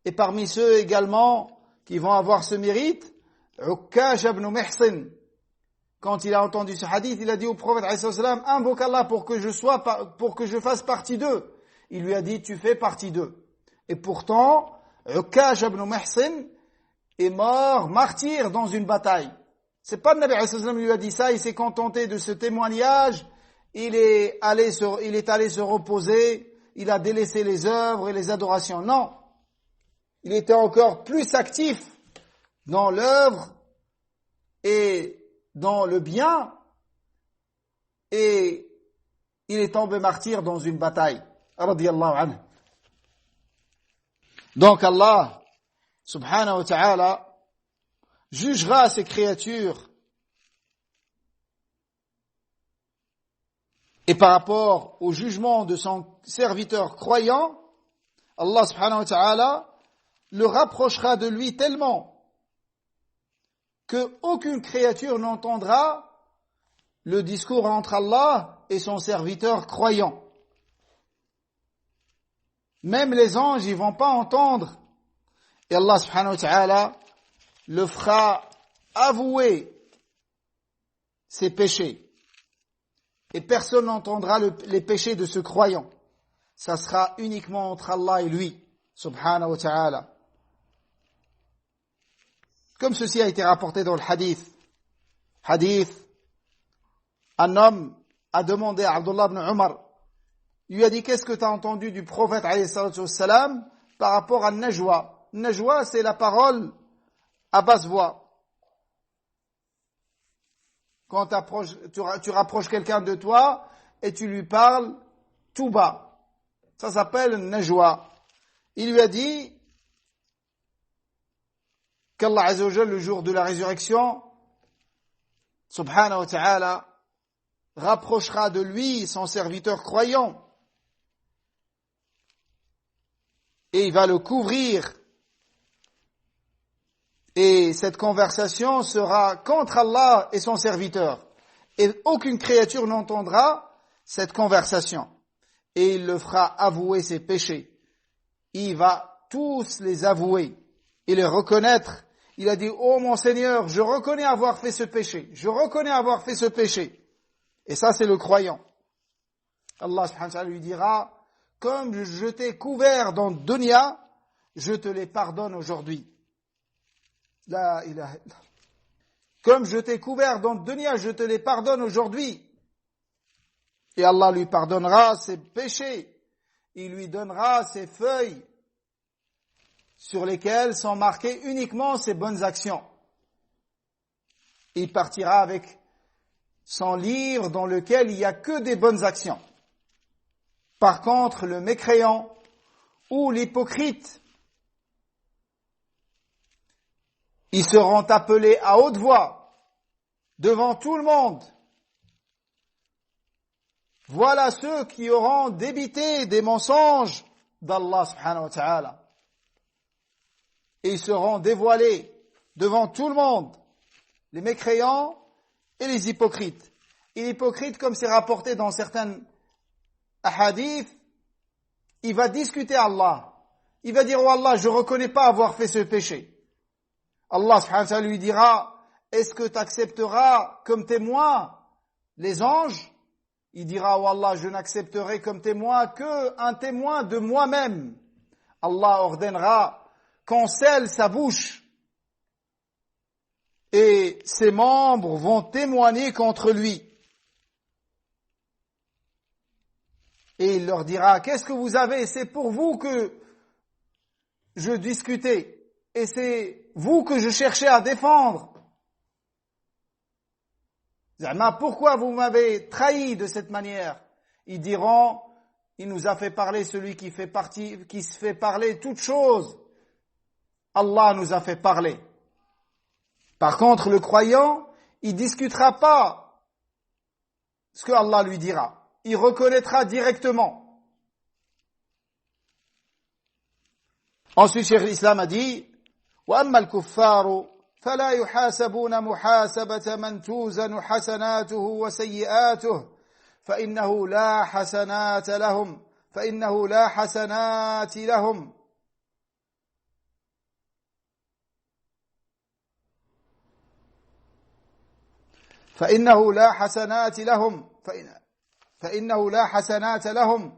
Speaker 1: Et parmi ceux également qui vont avoir ce mérite, Ukkash ibn Mihsin. Quand il a entendu ce hadith, il a dit au prophète alayhi salam, invoque Allah pour que je fasse partie d'eux. Il lui a dit, tu fais partie d'eux. Et pourtant, Ukkash ibn Mihsin est mort martyr dans une bataille. C'est pas le Nabi alayhi salam lui a dit ça, il s'est contenté de ce témoignage, il est allé se reposer, il a délaissé les œuvres et les adorations. Non. Il était encore plus actif dans l'œuvre et dans le bien, et il est tombé martyr dans une bataille. Radiyallahu anhu. Donc Allah, subhanahu wa ta'ala, jugera ses créatures. Et par rapport au jugement de son serviteur croyant, Allah subhanahu wa ta'ala le rapprochera de lui tellement que aucune créature n'entendra le discours entre Allah et son serviteur croyant. Même les anges, ils vont pas entendre. Et Allah subhanahu wa ta'ala le fera avouer ses péchés. Et personne n'entendra les péchés de ce croyant. Ça sera uniquement entre Allah et lui, subhanahu wa ta'ala. Comme ceci a été rapporté dans le hadith. Un homme a demandé à Abdullah ibn Umar, il lui a dit, qu'est-ce que tu as entendu du prophète alayhi salatu wassalam par rapport à Najwa? Najwa, c'est la parole à basse voix. Quand tu rapproches quelqu'un de toi et tu lui parles tout bas. Ça s'appelle Najwa. Il lui a dit qu'Allah Azza wa Jalla, le jour de la résurrection, subhanahu wa ta'ala, rapprochera de lui son serviteur croyant et il va le couvrir. Et cette conversation sera contre Allah et son serviteur. Et aucune créature n'entendra cette conversation. Et il le fera avouer ses péchés. Il va tous les avouer et les reconnaître. Il a dit, oh mon Seigneur, je reconnais avoir fait ce péché. Je reconnais avoir fait ce péché. Et ça, c'est le croyant. Allah subhanahu wa ta'ala lui dira, comme je t'ai couvert dans dunya, je te les pardonne aujourd'hui. La ilaha illallah. Comme je t'ai couvert dans le dunya, je te les pardonne aujourd'hui. Et Allah lui pardonnera ses péchés. Il lui donnera ses feuilles sur lesquelles sont marquées uniquement ses bonnes actions. Il partira avec son livre dans lequel il n'y a que des bonnes actions. Par contre, le mécréant ou l'hypocrite, ils seront appelés à haute voix, devant tout le monde. Voilà ceux qui auront débité des mensonges d'Allah subhanahu wa ta'ala. Et ils seront dévoilés devant tout le monde, les mécréants et les hypocrites. Et l'hypocrite, comme c'est rapporté dans certains hadiths, il va discuter à Allah. Il va dire, oh Allah, je ne reconnais pas avoir fait ce péché. Allah subhanahu wa ta'ala lui dira, est-ce que tu accepteras comme témoin les anges? Il dira, oh Allah, je n'accepterai comme témoin qu'un témoin de moi-même. Allah ordonnera qu'on scelle sa bouche et ses membres vont témoigner contre lui. Et il leur dira, qu'est-ce que vous avez? C'est pour vous que je discutais et c'est vous que je cherchais à défendre. Pourquoi vous m'avez trahi de cette manière? Ils diront, il nous a fait parler celui qui se fait parler toutes choses. Allah nous a fait parler. Par contre, le croyant, il discutera pas ce que Allah lui dira. Il reconnaîtra directement. Ensuite, Cheikh l'Islam a dit, وَأَمَّا الْكُفَّارُ فَلَا يُحَاسَبُونَ مُحَاسَبَةَ مَنْ تُوزَنُ حَسَنَاتُهُ وَسَيِّئَاتُهُ فإنه لا حسنات لهم فإنه لا حسنات لهم فإنه لا حسنات لهم فإنه لا حسنات لهم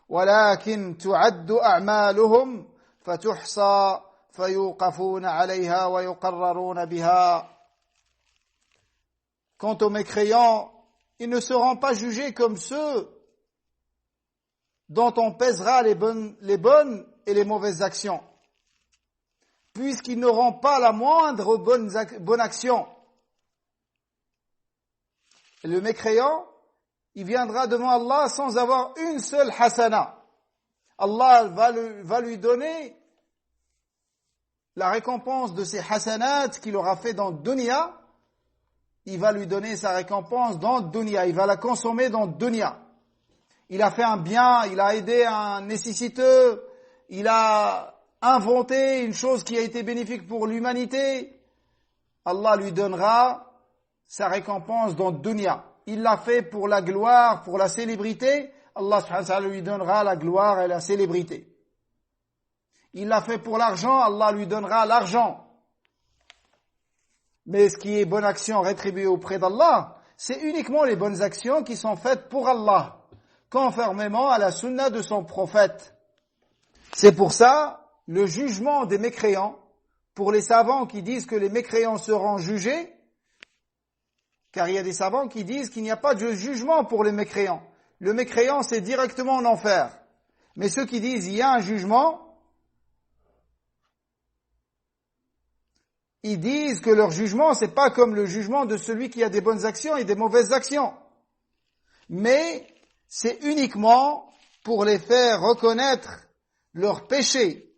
Speaker 1: ولكن تعد أعمالهم فتحصى فيوقفون عليها ويقررون بها. Quant aux mécréants, ils ne seront pas jugés comme ceux dont on pèsera les bonnes et les mauvaises actions, puisqu'ils n'auront pas la moindre bonne action. Et le mécréant, il viendra devant Allah sans avoir une seule hasana. Allah va lui donner la récompense de ses hasanats qu'il aura fait dans le dunya. Il va lui donner sa récompense dans le dunya. Il va la consommer dans le dunya. Il a fait un bien, il a aidé un nécessiteux, il a inventé une chose qui a été bénéfique pour l'humanité. Allah lui donnera sa récompense dans le dunya. Il l'a fait pour la gloire, pour la célébrité. Allah subhanahu wa ta'ala lui donnera la gloire et la célébrité. Il l'a fait pour l'argent, Allah lui donnera l'argent. Mais ce qui est bonne action rétribuée auprès d'Allah, c'est uniquement les bonnes actions qui sont faites pour Allah, conformément à la sunna de son prophète. C'est pour ça, le jugement des mécréants, pour les savants qui disent que les mécréants seront jugés, car il y a des savants qui disent qu'il n'y a pas de jugement pour les mécréants. Le mécréant, c'est directement en enfer. Mais ceux qui disent il y a un jugement, ils disent que leur jugement, c'est pas comme le jugement de celui qui a des bonnes actions et des mauvaises actions. Mais c'est uniquement pour les faire reconnaître leurs péchés.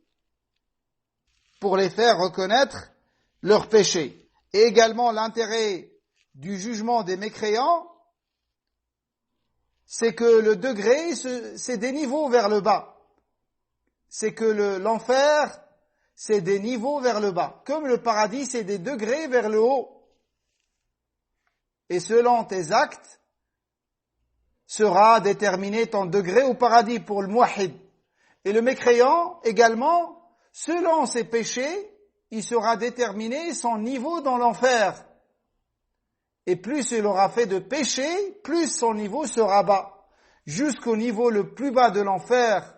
Speaker 1: Pour les faire reconnaître leurs péchés. Et également l'intérêt du jugement des mécréants, c'est que le degré, c'est des niveaux vers le bas. C'est que l'enfer, c'est des niveaux vers le bas. Comme le paradis, c'est des degrés vers le haut. Et selon tes actes, sera déterminé ton degré au paradis pour le muwahhid. Et le mécréant, également, selon ses péchés, il sera déterminé son niveau dans l'enfer. Et plus il aura fait de péchés, plus son niveau sera bas. Jusqu'au niveau le plus bas de l'enfer.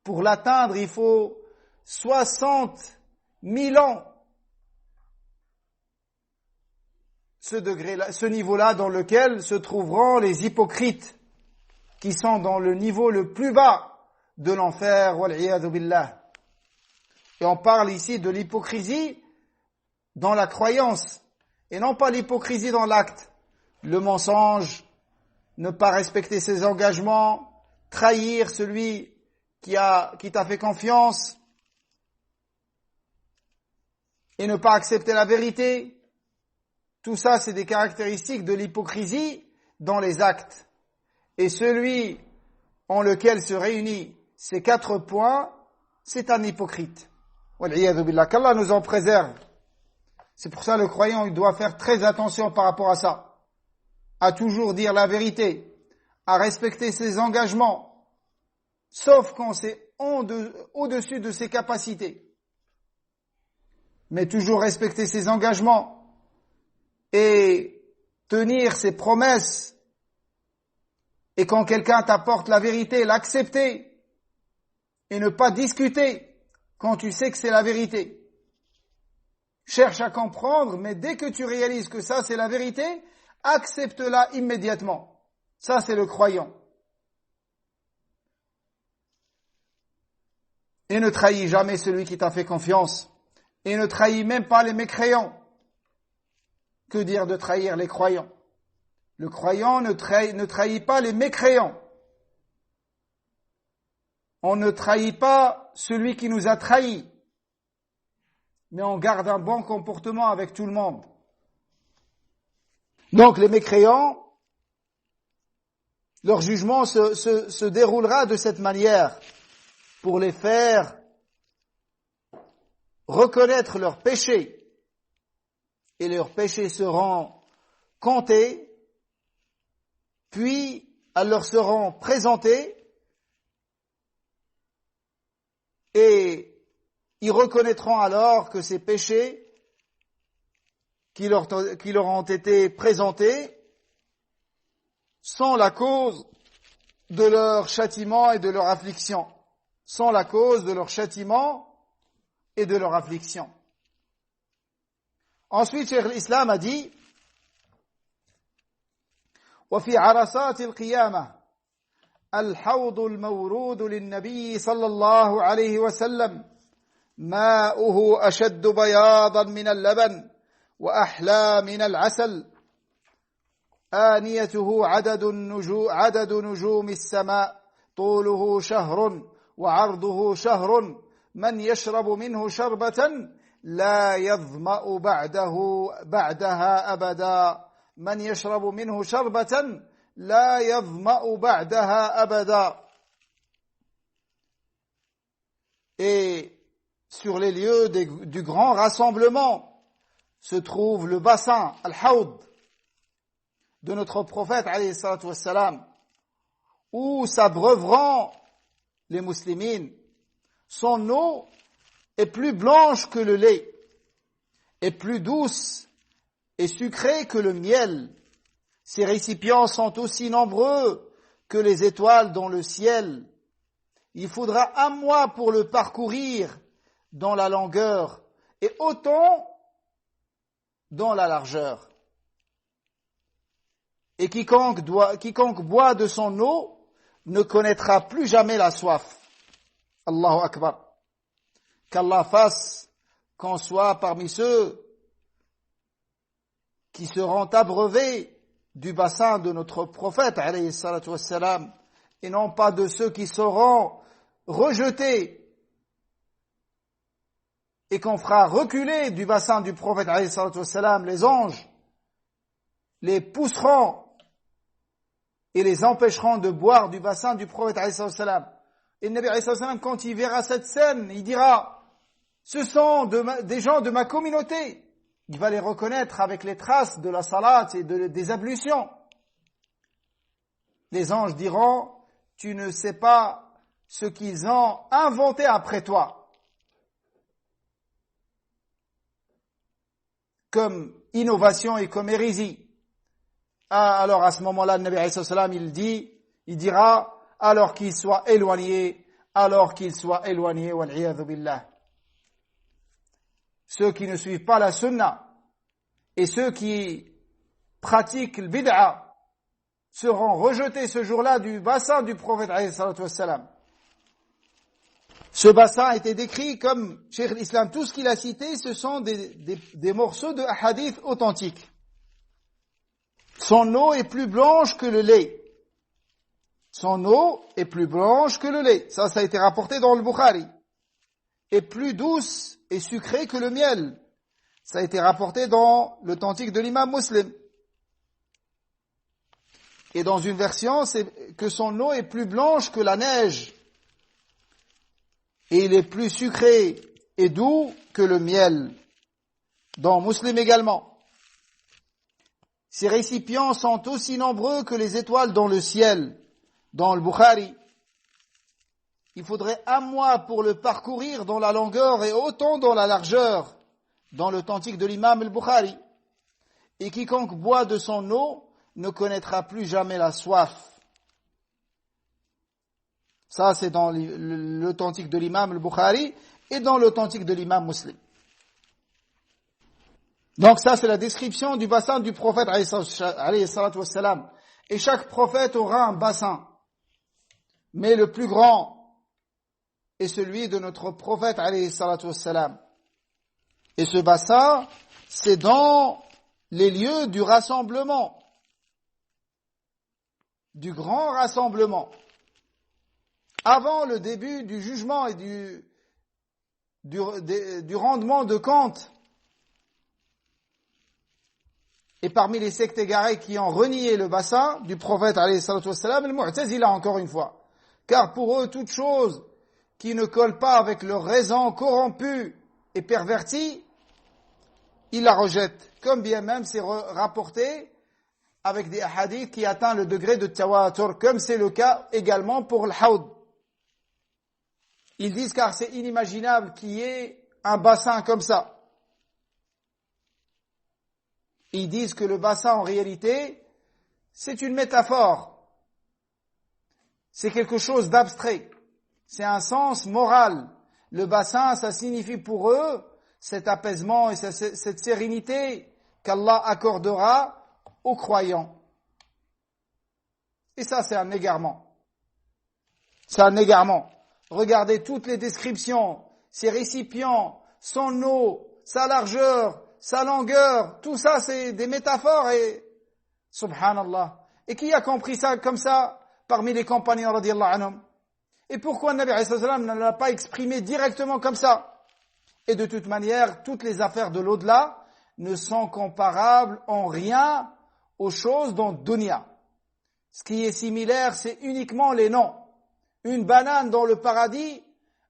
Speaker 1: Pour l'atteindre, il faut 60 000 ans. Ce degré-là, ce niveau-là dans lequel se trouveront les hypocrites, qui sont dans le niveau le plus bas de l'enfer, wal-'iyadhu billah. Et on parle ici de l'hypocrisie dans la croyance, et non pas l'hypocrisie dans l'acte. Le mensonge, ne pas respecter ses engagements, trahir celui qui t'a fait confiance, et ne pas accepter la vérité. Tout ça, c'est des caractéristiques de l'hypocrisie dans les actes. Et celui en lequel se réunissent ces 4 points, c'est un hypocrite. Wal-'iyadhu billah, qu'Allah nous en préserve. C'est pour ça le croyant, il doit faire très attention par rapport à ça. À toujours dire la vérité, à respecter ses engagements, sauf quand c'est au-dessus de ses capacités. Mais toujours respecter ses engagements et tenir ses promesses. Et quand quelqu'un t'apporte la vérité, l'accepter. et ne pas discuter quand tu sais que c'est la vérité. Cherche à comprendre, mais dès que tu réalises que ça c'est la vérité, accepte-la immédiatement. Ça c'est le croyant. Et ne trahis jamais celui qui t'a fait confiance. Et ne trahis même pas les mécréants. Que dire de trahir les croyants? Le croyant ne trahit pas les mécréants. On ne trahit pas celui qui nous a trahis. Mais on garde un bon comportement avec tout le monde. Donc les mécréants, leur jugement se déroulera de cette manière pour les faire reconnaître leurs péchés. Et leurs péchés seront comptés, puis elles leur seront présentées et ils reconnaîtront alors que ces péchés qui leur ont été présentés sont la cause de leur châtiment et de leur affliction. Sont la cause de leur châtiment et de leur affliction. Ensuite, Cheikh l'Islam a dit وفي عرصات القيامة الحوض المورود للنبي صلى الله عليه وسلم ماؤه أشد بياضا من اللبن وأحلى من العسل آنيته عدد نجوم السماء طوله شهر وعرضه شهر من يشرب منه شربة لا يظمأ بعدها أبدا من يشرب منه شربة لا يظمأ بعدها أبدا. Et sur les lieux du grand rassemblement se trouve le bassin, al-Hawd, de notre prophète, alayhi salatu wassalam, où s'abreuveront les muslimines. Son eau est plus blanche que le lait, est plus douce et sucrée que le miel. Ses récipients sont aussi nombreux que les étoiles dans le ciel. Il faudra un mois pour le parcourir dans la longueur et autant dans la largeur. Et quiconque boit de son eau ne connaîtra plus jamais la soif. Allahu Akbar. Qu'Allah fasse qu'on soit parmi ceux qui seront abreuvés du bassin de notre prophète, alayhi salatu wassalam, et non pas de ceux qui seront rejetés et qu'on fera reculer du bassin du prophète, alayhi salatu wassalam. Les anges les pousseront et les empêcheront de boire du bassin du prophète, alayhi salatu wassalam. Et le Nabi, alayhi salatu wassalam, quand il verra cette scène, il dira: ce sont des gens de ma communauté. Il va les reconnaître avec les traces de la salat et des ablutions. Les anges diront: tu ne sais pas ce qu'ils ont inventé après toi comme innovation et comme hérésie. Alors à ce moment-là, le Nabi alayhi salam, il dira: alors qu'ils soient éloignés, wal iyadhu billah. Ceux qui ne suivent pas la sunna et ceux qui pratiquent le bid'a seront rejetés ce jour-là du bassin du prophète alayhi salatu wassalam. Ce bassin a été décrit comme Cheikh l'Islam. Tout ce qu'il a cité, ce sont des morceaux de hadith authentiques. Son eau est plus blanche que le lait. Son eau est plus blanche que le lait. Ça a été rapporté dans le Bukhari. Et plus douce et sucrée que le miel. Ça a été rapporté dans l'authentique de l'imam Muslim. Et dans une version, c'est que son eau est plus blanche que la neige. Et il est plus sucré et doux que le miel. Dans Muslim également. Ses récipients sont aussi nombreux que les étoiles dans le ciel. Dans le Bukhari. Il faudrait un mois pour le parcourir dans la longueur et autant dans la largeur, dans l'authentique de l'imam al-Bukhari. Et quiconque boit de son eau ne connaîtra plus jamais la soif. Ça, c'est dans l'authentique de l'imam al-Bukhari et dans l'authentique de l'imam Muslim. Donc ça, c'est la description du bassin du prophète alayhi salatu wassalam. Et chaque prophète aura un bassin. Mais le plus grand est celui de notre prophète alayhi salatu wassalam. Et ce bassin, c'est dans les lieux du rassemblement, du grand rassemblement, avant le début du jugement et du rendement de compte. Et parmi les sectes égarées qui ont renié le bassin du prophète alayhi salatu wassalam, le Mu'tazila encore une fois. Car pour eux, toute chose qui ne colle pas avec leur raison corrompue et pervertie, ils la rejettent. Comme bien même c'est rapporté avec des hadiths qui atteignent le degré de tawatur, comme c'est le cas également pour le hawd. Ils disent car c'est inimaginable qu'il y ait un bassin comme ça. Ils disent que le bassin, en réalité, c'est une métaphore. C'est quelque chose d'abstrait. C'est un sens moral. Le bassin, ça signifie pour eux cet apaisement et cette sérénité qu'Allah accordera aux croyants. Et ça, c'est un égarement. C'est un égarement. Regardez toutes les descriptions, ces récipients, son eau, sa largeur, sa longueur, tout ça c'est des métaphores et subhanallah. Et qui a compris ça comme ça parmi les compagnons radiyallahu anhum? Et pourquoi le Nabi alayhi salam ne l'a pas exprimé directement comme ça? Et de toute manière, toutes les affaires de l'au-delà ne sont comparables en rien aux choses dans dunya. Ce qui est similaire, c'est uniquement les noms. Une banane dans le paradis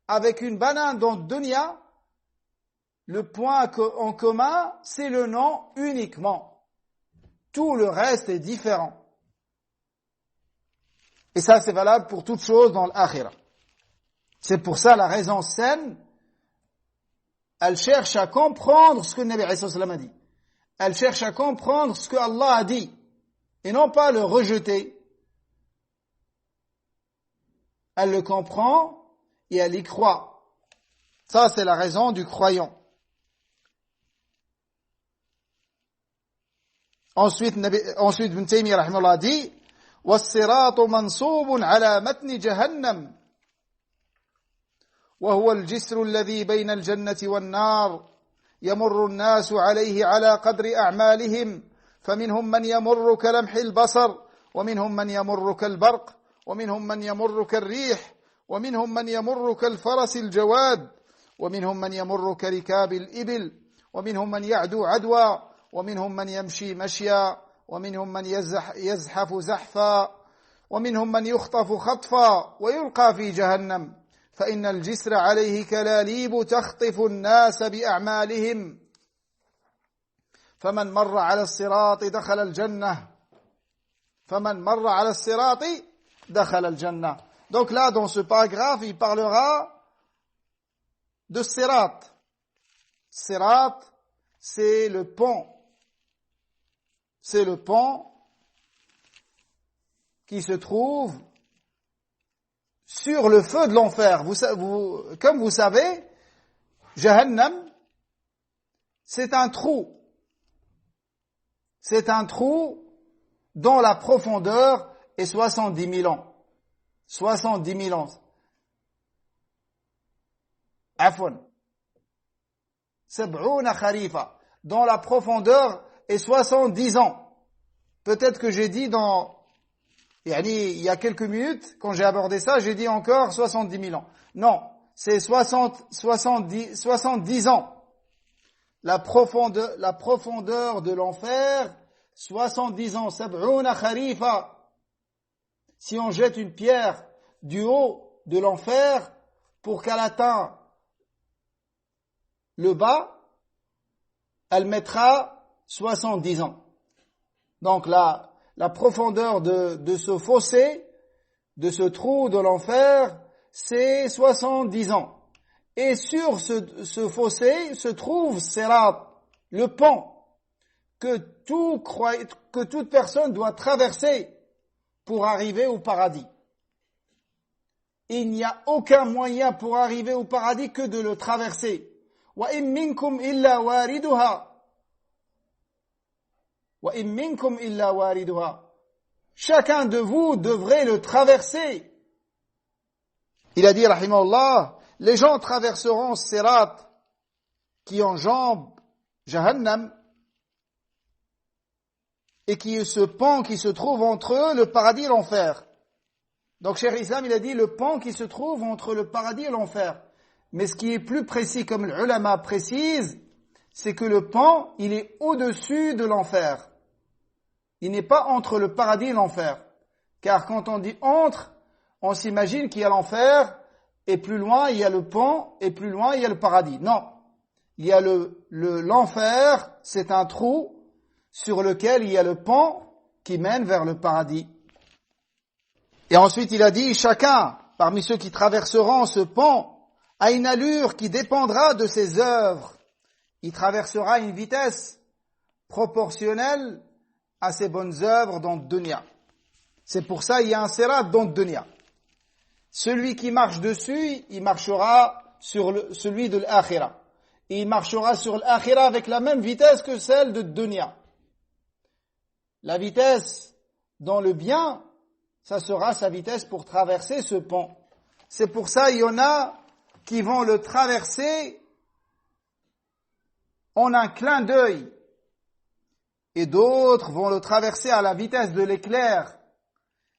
Speaker 1: avec une banane dans dunya, le point en commun, c'est le nom uniquement. Tout le reste est différent. Et ça, c'est valable pour toute chose dans l'akhirah. C'est pour ça la raison saine, elle cherche à comprendre ce que le Nabi alayhi salam a dit. Elle cherche à comprendre ce que Allah a dit. Et non pas le rejeter. Elle le comprend et elle y croit. Ça, c'est la raison du croyant. Ensuite, Ibn Taymiyyah rahimahullah dit وَالصِّرَاطُ مَنْصُوبٌ عَلَى مَتْنِ جَهَنَّمْ وهو الجسر الذي بين الجنة والنار يمر الناس عليه على قدر أعمالهم فمنهم من يمر كلمح البصر ومنهم من يمر كالبرق ومنهم من يمر كالريح ومنهم من يمر كالفرس الجواد ومنهم من يمر كركاب الإبل ومنهم من يعدو عدوى ومنهم من يمشي مشيا ومنهم من يزحف زحفا ومنهم من يخطف خطفا ويلقى في جهنم فإن الجسر عليه كلاليب تخطف الناس بأعمالهم فمن مر على الصراط دخل الجنة فمن مر على الصراط دخل الجنة. Donc là, dans ce paragraphe, il parlera de sirat. Sirat, c'est le pont. C'est le pont qui se trouve sur le feu de l'enfer. Comme vous savez, Jahannam, c'est un trou. C'est un trou dont la profondeur est 70 000 ans. 70 000 ans. Afwan. Sab'ouna kharifa. Dont la profondeur est 70 ans. Peut-être que j'ai dit il y a quelques minutes, quand j'ai abordé ça, j'ai dit encore 70 000 ans. Non, c'est 70 ans. La profondeur de l'enfer, 70 ans. Sab'ouna kharifa. Si on jette une pierre du haut de l'enfer pour qu'elle atteigne le bas, elle mettra 70 ans. Donc la profondeur de ce fossé, de ce trou de l'enfer, c'est 70 ans. Et sur ce fossé se trouve Sirat, le pont que toute personne doit traverser pour arriver au paradis. il n'y a aucun moyen pour arriver au paradis que de le traverser. وَإِن مِّنكُمْ إِلَّا وَارِدُهَا وَإِن مِّنكُمْ إِلَّا وَارِدُهَا. Chacun de vous devrait le traverser. Il a dit, rahimahullah, les gens traverseront Sirat qui enjambe Jahannam et qui est ce pont qui se trouve entre eux, le paradis et l'enfer. Donc, Cheikh Islam, il a dit le pont qui se trouve entre le paradis et l'enfer. Mais ce qui est plus précis, comme l'ulama précise, c'est que le pont, il est au-dessus de l'enfer. Il n'est pas entre le paradis et l'enfer. Car quand on dit entre, on s'imagine qu'il y a l'enfer, et plus loin, il y a le pont, et plus loin, il y a le paradis. Non. Il y a l'enfer, c'est un trou sur lequel il y a le pont qui mène vers le paradis. Et ensuite, il a dit, chacun, parmi ceux qui traverseront ce pont, a une allure qui dépendra de ses œuvres. Il traversera à une vitesse proportionnelle à ses bonnes œuvres dans le dunya. C'est pour ça qu'il y a un sirat dans le dunya. Celui qui marche dessus, il marchera sur celui de l'akhira. Et il marchera sur l'akhira avec la même vitesse que celle de dunya. La vitesse dans le bien, ça sera sa vitesse pour traverser ce pont. C'est pour ça qu'il y en a qui vont le traverser en un clin d'œil. Et d'autres vont le traverser à la vitesse de l'éclair.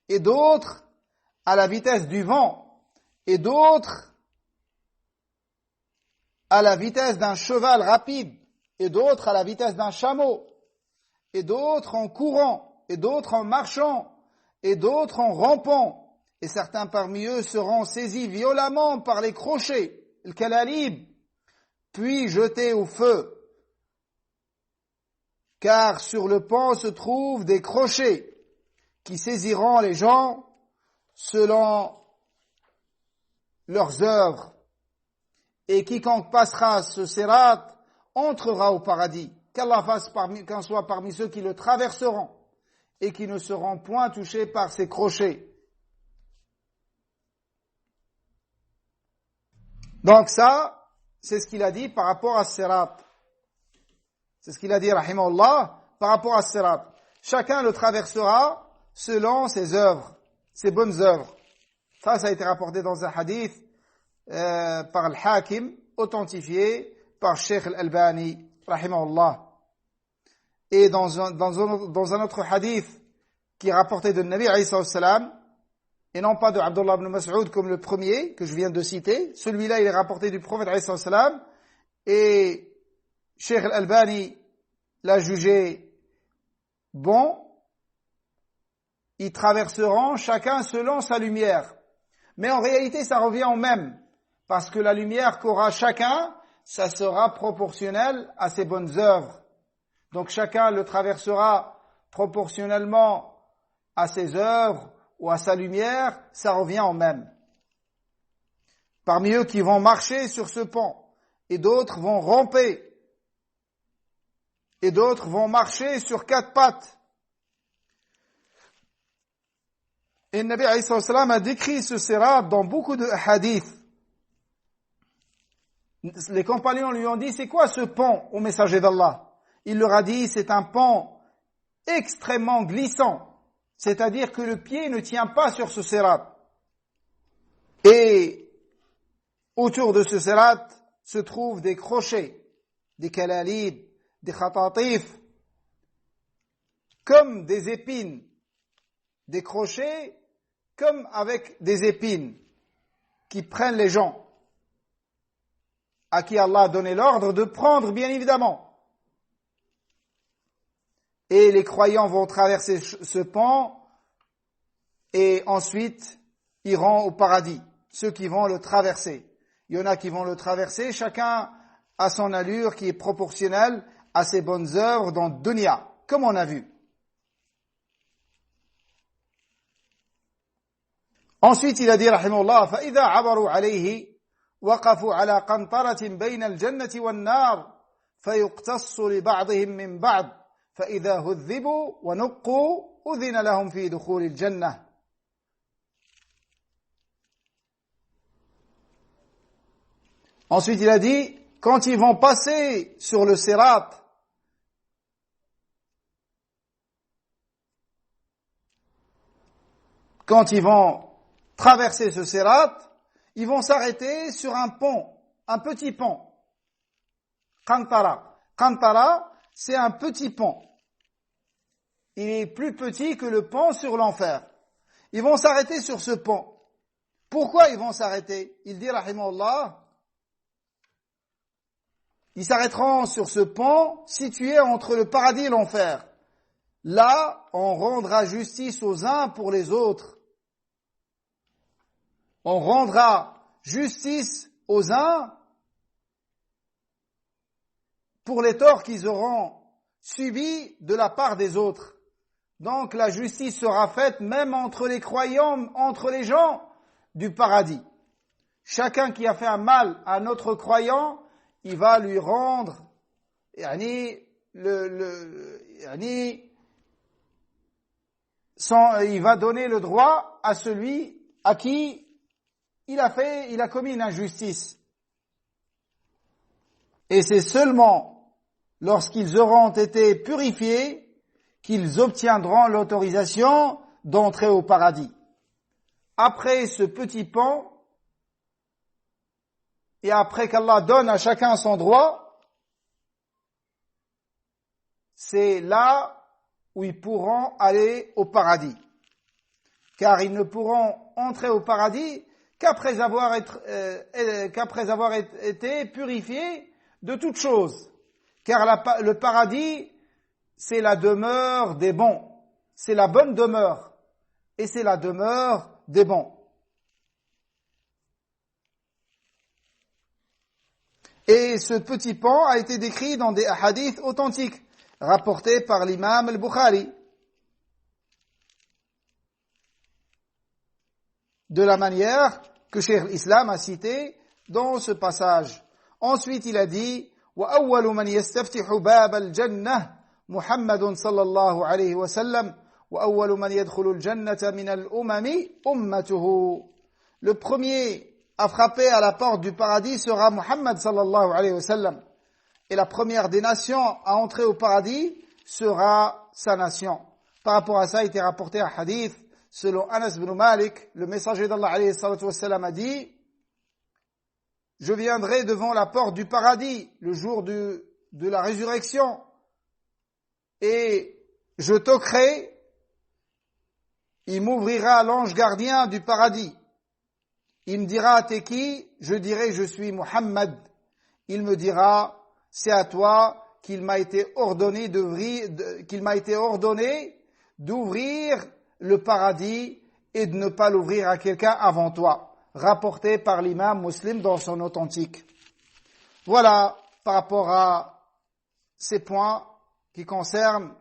Speaker 1: Et d'autres à la vitesse du vent. Et d'autres à la vitesse d'un cheval rapide. Et d'autres à la vitesse d'un chameau. Et d'autres en courant. Et d'autres en marchant. Et d'autres en rampant. Et certains parmi eux seront saisis violemment par les crochets, le kalalib, puis jetés au feu. Car sur le pont se trouvent des crochets qui saisiront les gens selon leurs œuvres. Et quiconque passera ce sirat entrera au paradis. Qu'Allah fasse qu'en soit parmi ceux qui le traverseront et qui ne seront point touchés par ces crochets. Donc ça, c'est ce qu'il a dit par rapport à Sirat. C'est ce qu'il a dit, rahimahullah, par rapport à Sirat. Chacun le traversera selon ses œuvres, ses bonnes œuvres. Ça a été rapporté dans un hadith par Al-Hakim, authentifié par Sheikh Al-Albani, rahimahullah. Et dans un autre hadith qui est rapporté de Nabi alayhi salam, et non pas de Abdullah ibn Mas'ud comme le premier que je viens de citer. Celui-là, il est rapporté du prophète alayhi salam, et Cheikh Al-Albani l'a jugé bon. Ils traverseront chacun selon sa lumière. Mais en réalité, ça revient au même. Parce que la lumière qu'aura chacun, ça sera proportionnel à ses bonnes œuvres. Donc chacun le traversera proportionnellement à ses œuvres ou à sa lumière, ça revient au même. Parmi eux qui vont marcher sur ce pont, et d'autres vont ramper, et d'autres vont marcher sur 4 pattes. Et le Nabi alayhi salam a décrit ce sirat dans beaucoup de hadiths. Les compagnons lui ont dit, c'est quoi ce pont au messager d'Allah? Il leur a dit, c'est un pont extrêmement glissant. C'est-à-dire que le pied ne tient pas sur ce sirat. Et autour de ce sirat se trouvent des crochets, des kalalib, des khatatif, comme des épines. Des crochets comme avec des épines qui prennent les gens, à qui Allah a donné l'ordre de prendre, bien évidemment. Et les croyants vont traverser ce pont et ensuite iront au paradis, ceux qui vont le traverser. Il y en a qui vont le traverser, chacun a son allure qui est proportionnelle à ses bonnes œuvres dans le dunya, comme on a vu. Ensuite, il a dit, rahimahullah, فَإِذَا عَبَرُوا عَلَيْهِ وَقَفُوا عَلَى قَنْطَرَةٍ بَيْنَ الْجَنَّةِ وَالنَّارِ فَيُقْتَصُّ لِبَعْضِهِمْ مِنْ بَعْضٍ فَإِذَا هُذِّبُوا وَنُقُّوا أُذِنَ لَهُمْ فِي دُخُولِ الْجَنَّةِ. Ensuite, il a dit, quand ils vont passer sur le sirat, quand ils vont traverser ce sirat, ils vont s'arrêter sur un pont, un petit pont. Qantara. Qantara, c'est un petit pont. Il est plus petit que le pont sur l'enfer. Ils vont s'arrêter sur ce pont. Pourquoi ils vont s'arrêter? Il dit, rahimahullah, ils s'arrêteront sur ce pont situé entre le paradis et l'enfer. Là, on rendra justice aux uns pour les autres. On rendra justice aux uns pour les torts qu'ils auront subis de la part des autres. Donc la justice sera faite même entre les croyants, entre les gens du paradis. Chacun qui a fait un mal à un autre croyant, il va lui rendre, il va donner le droit à celui à qui il a commis une injustice. Et c'est seulement lorsqu'ils auront été purifiés qu'ils obtiendront l'autorisation d'entrer au paradis. Après ce petit pont, et après qu'Allah donne à chacun son droit, c'est là où ils pourront aller au paradis. Car ils ne pourront entrer au paradis qu'après avoir été purifiés de toutes choses. Car le paradis, c'est la demeure des bons. C'est la bonne demeure. Et c'est la demeure des bons. Et ce petit pont a été décrit dans des hadiths authentiques, rapportés par l'imam al-Bukhari. De la manière que Cheikh l'Islam a cité dans ce passage. Ensuite, il a dit, وَأَوَّلُ مَنْ يَسْتَفْتِحُ بَابَ الْجَنَّةِ محمد صلى الله عليه وسلم وأول من يدخل الجنة من الأمم أمته. Le premier à frapper à la porte du paradis sera Muhammad sallallahu alayhi wa sallam. Et la première des nations à entrer au paradis sera sa nation. Par rapport à ça, il était rapporté un hadith selon Anas ibn Malik, le messager d'Allah alayhi salatu wa sallam a dit, je viendrai devant la porte du paradis le jour de la résurrection et je toquerai, il m'ouvrira l'ange gardien du paradis. Il me dira, t'es qui? Je dirai, je suis Muhammad. Il me dira, c'est à toi qu'il m'a été ordonné d'ouvrir le paradis et de ne pas l'ouvrir à quelqu'un avant toi. Rapporté par l'imam Muslim dans son authentique. Voilà par rapport à ces points qui concernent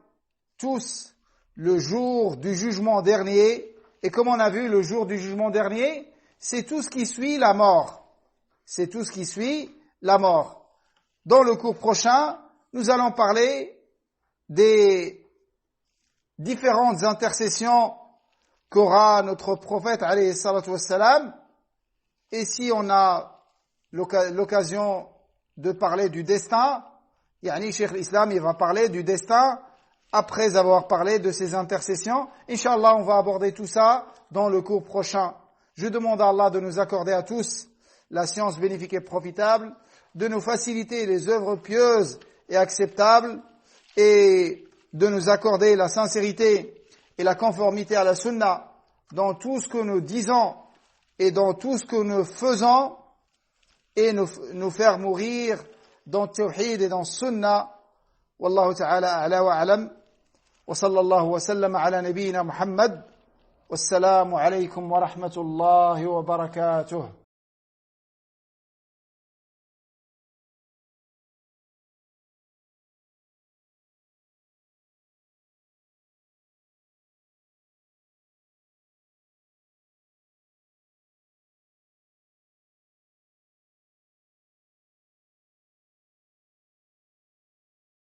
Speaker 1: tous le jour du jugement dernier. Et comme on a vu, le jour du jugement dernier, c'est tout ce qui suit la mort. C'est tout ce qui suit la mort. Dans le cours prochain, nous allons parler des différentes intercessions qu'aura notre prophète, alayhi salatu wassalam. Et si on a l'occasion de parler du destin, yani Cheikh l'Islam, il va parler du destin après avoir parlé de ses intercessions. Inch'Allah, on va aborder tout ça dans le cours prochain. Je demande à Allah de nous accorder à tous la science bénéfique et profitable, de nous faciliter les œuvres pieuses et acceptables, et de nous accorder la sincérité et la conformité à la sunna dans tout ce que nous disons et dans tout ce que nous faisons, et nous faire mourir dans le tawhid et dans le sunna. Wallahu ta'ala a'la wa a'lam. Wa sallallahu wa sallam ala nabiyyina Muhammad. Wassalamu alaykum wa rahmatullahi wa barakatuh.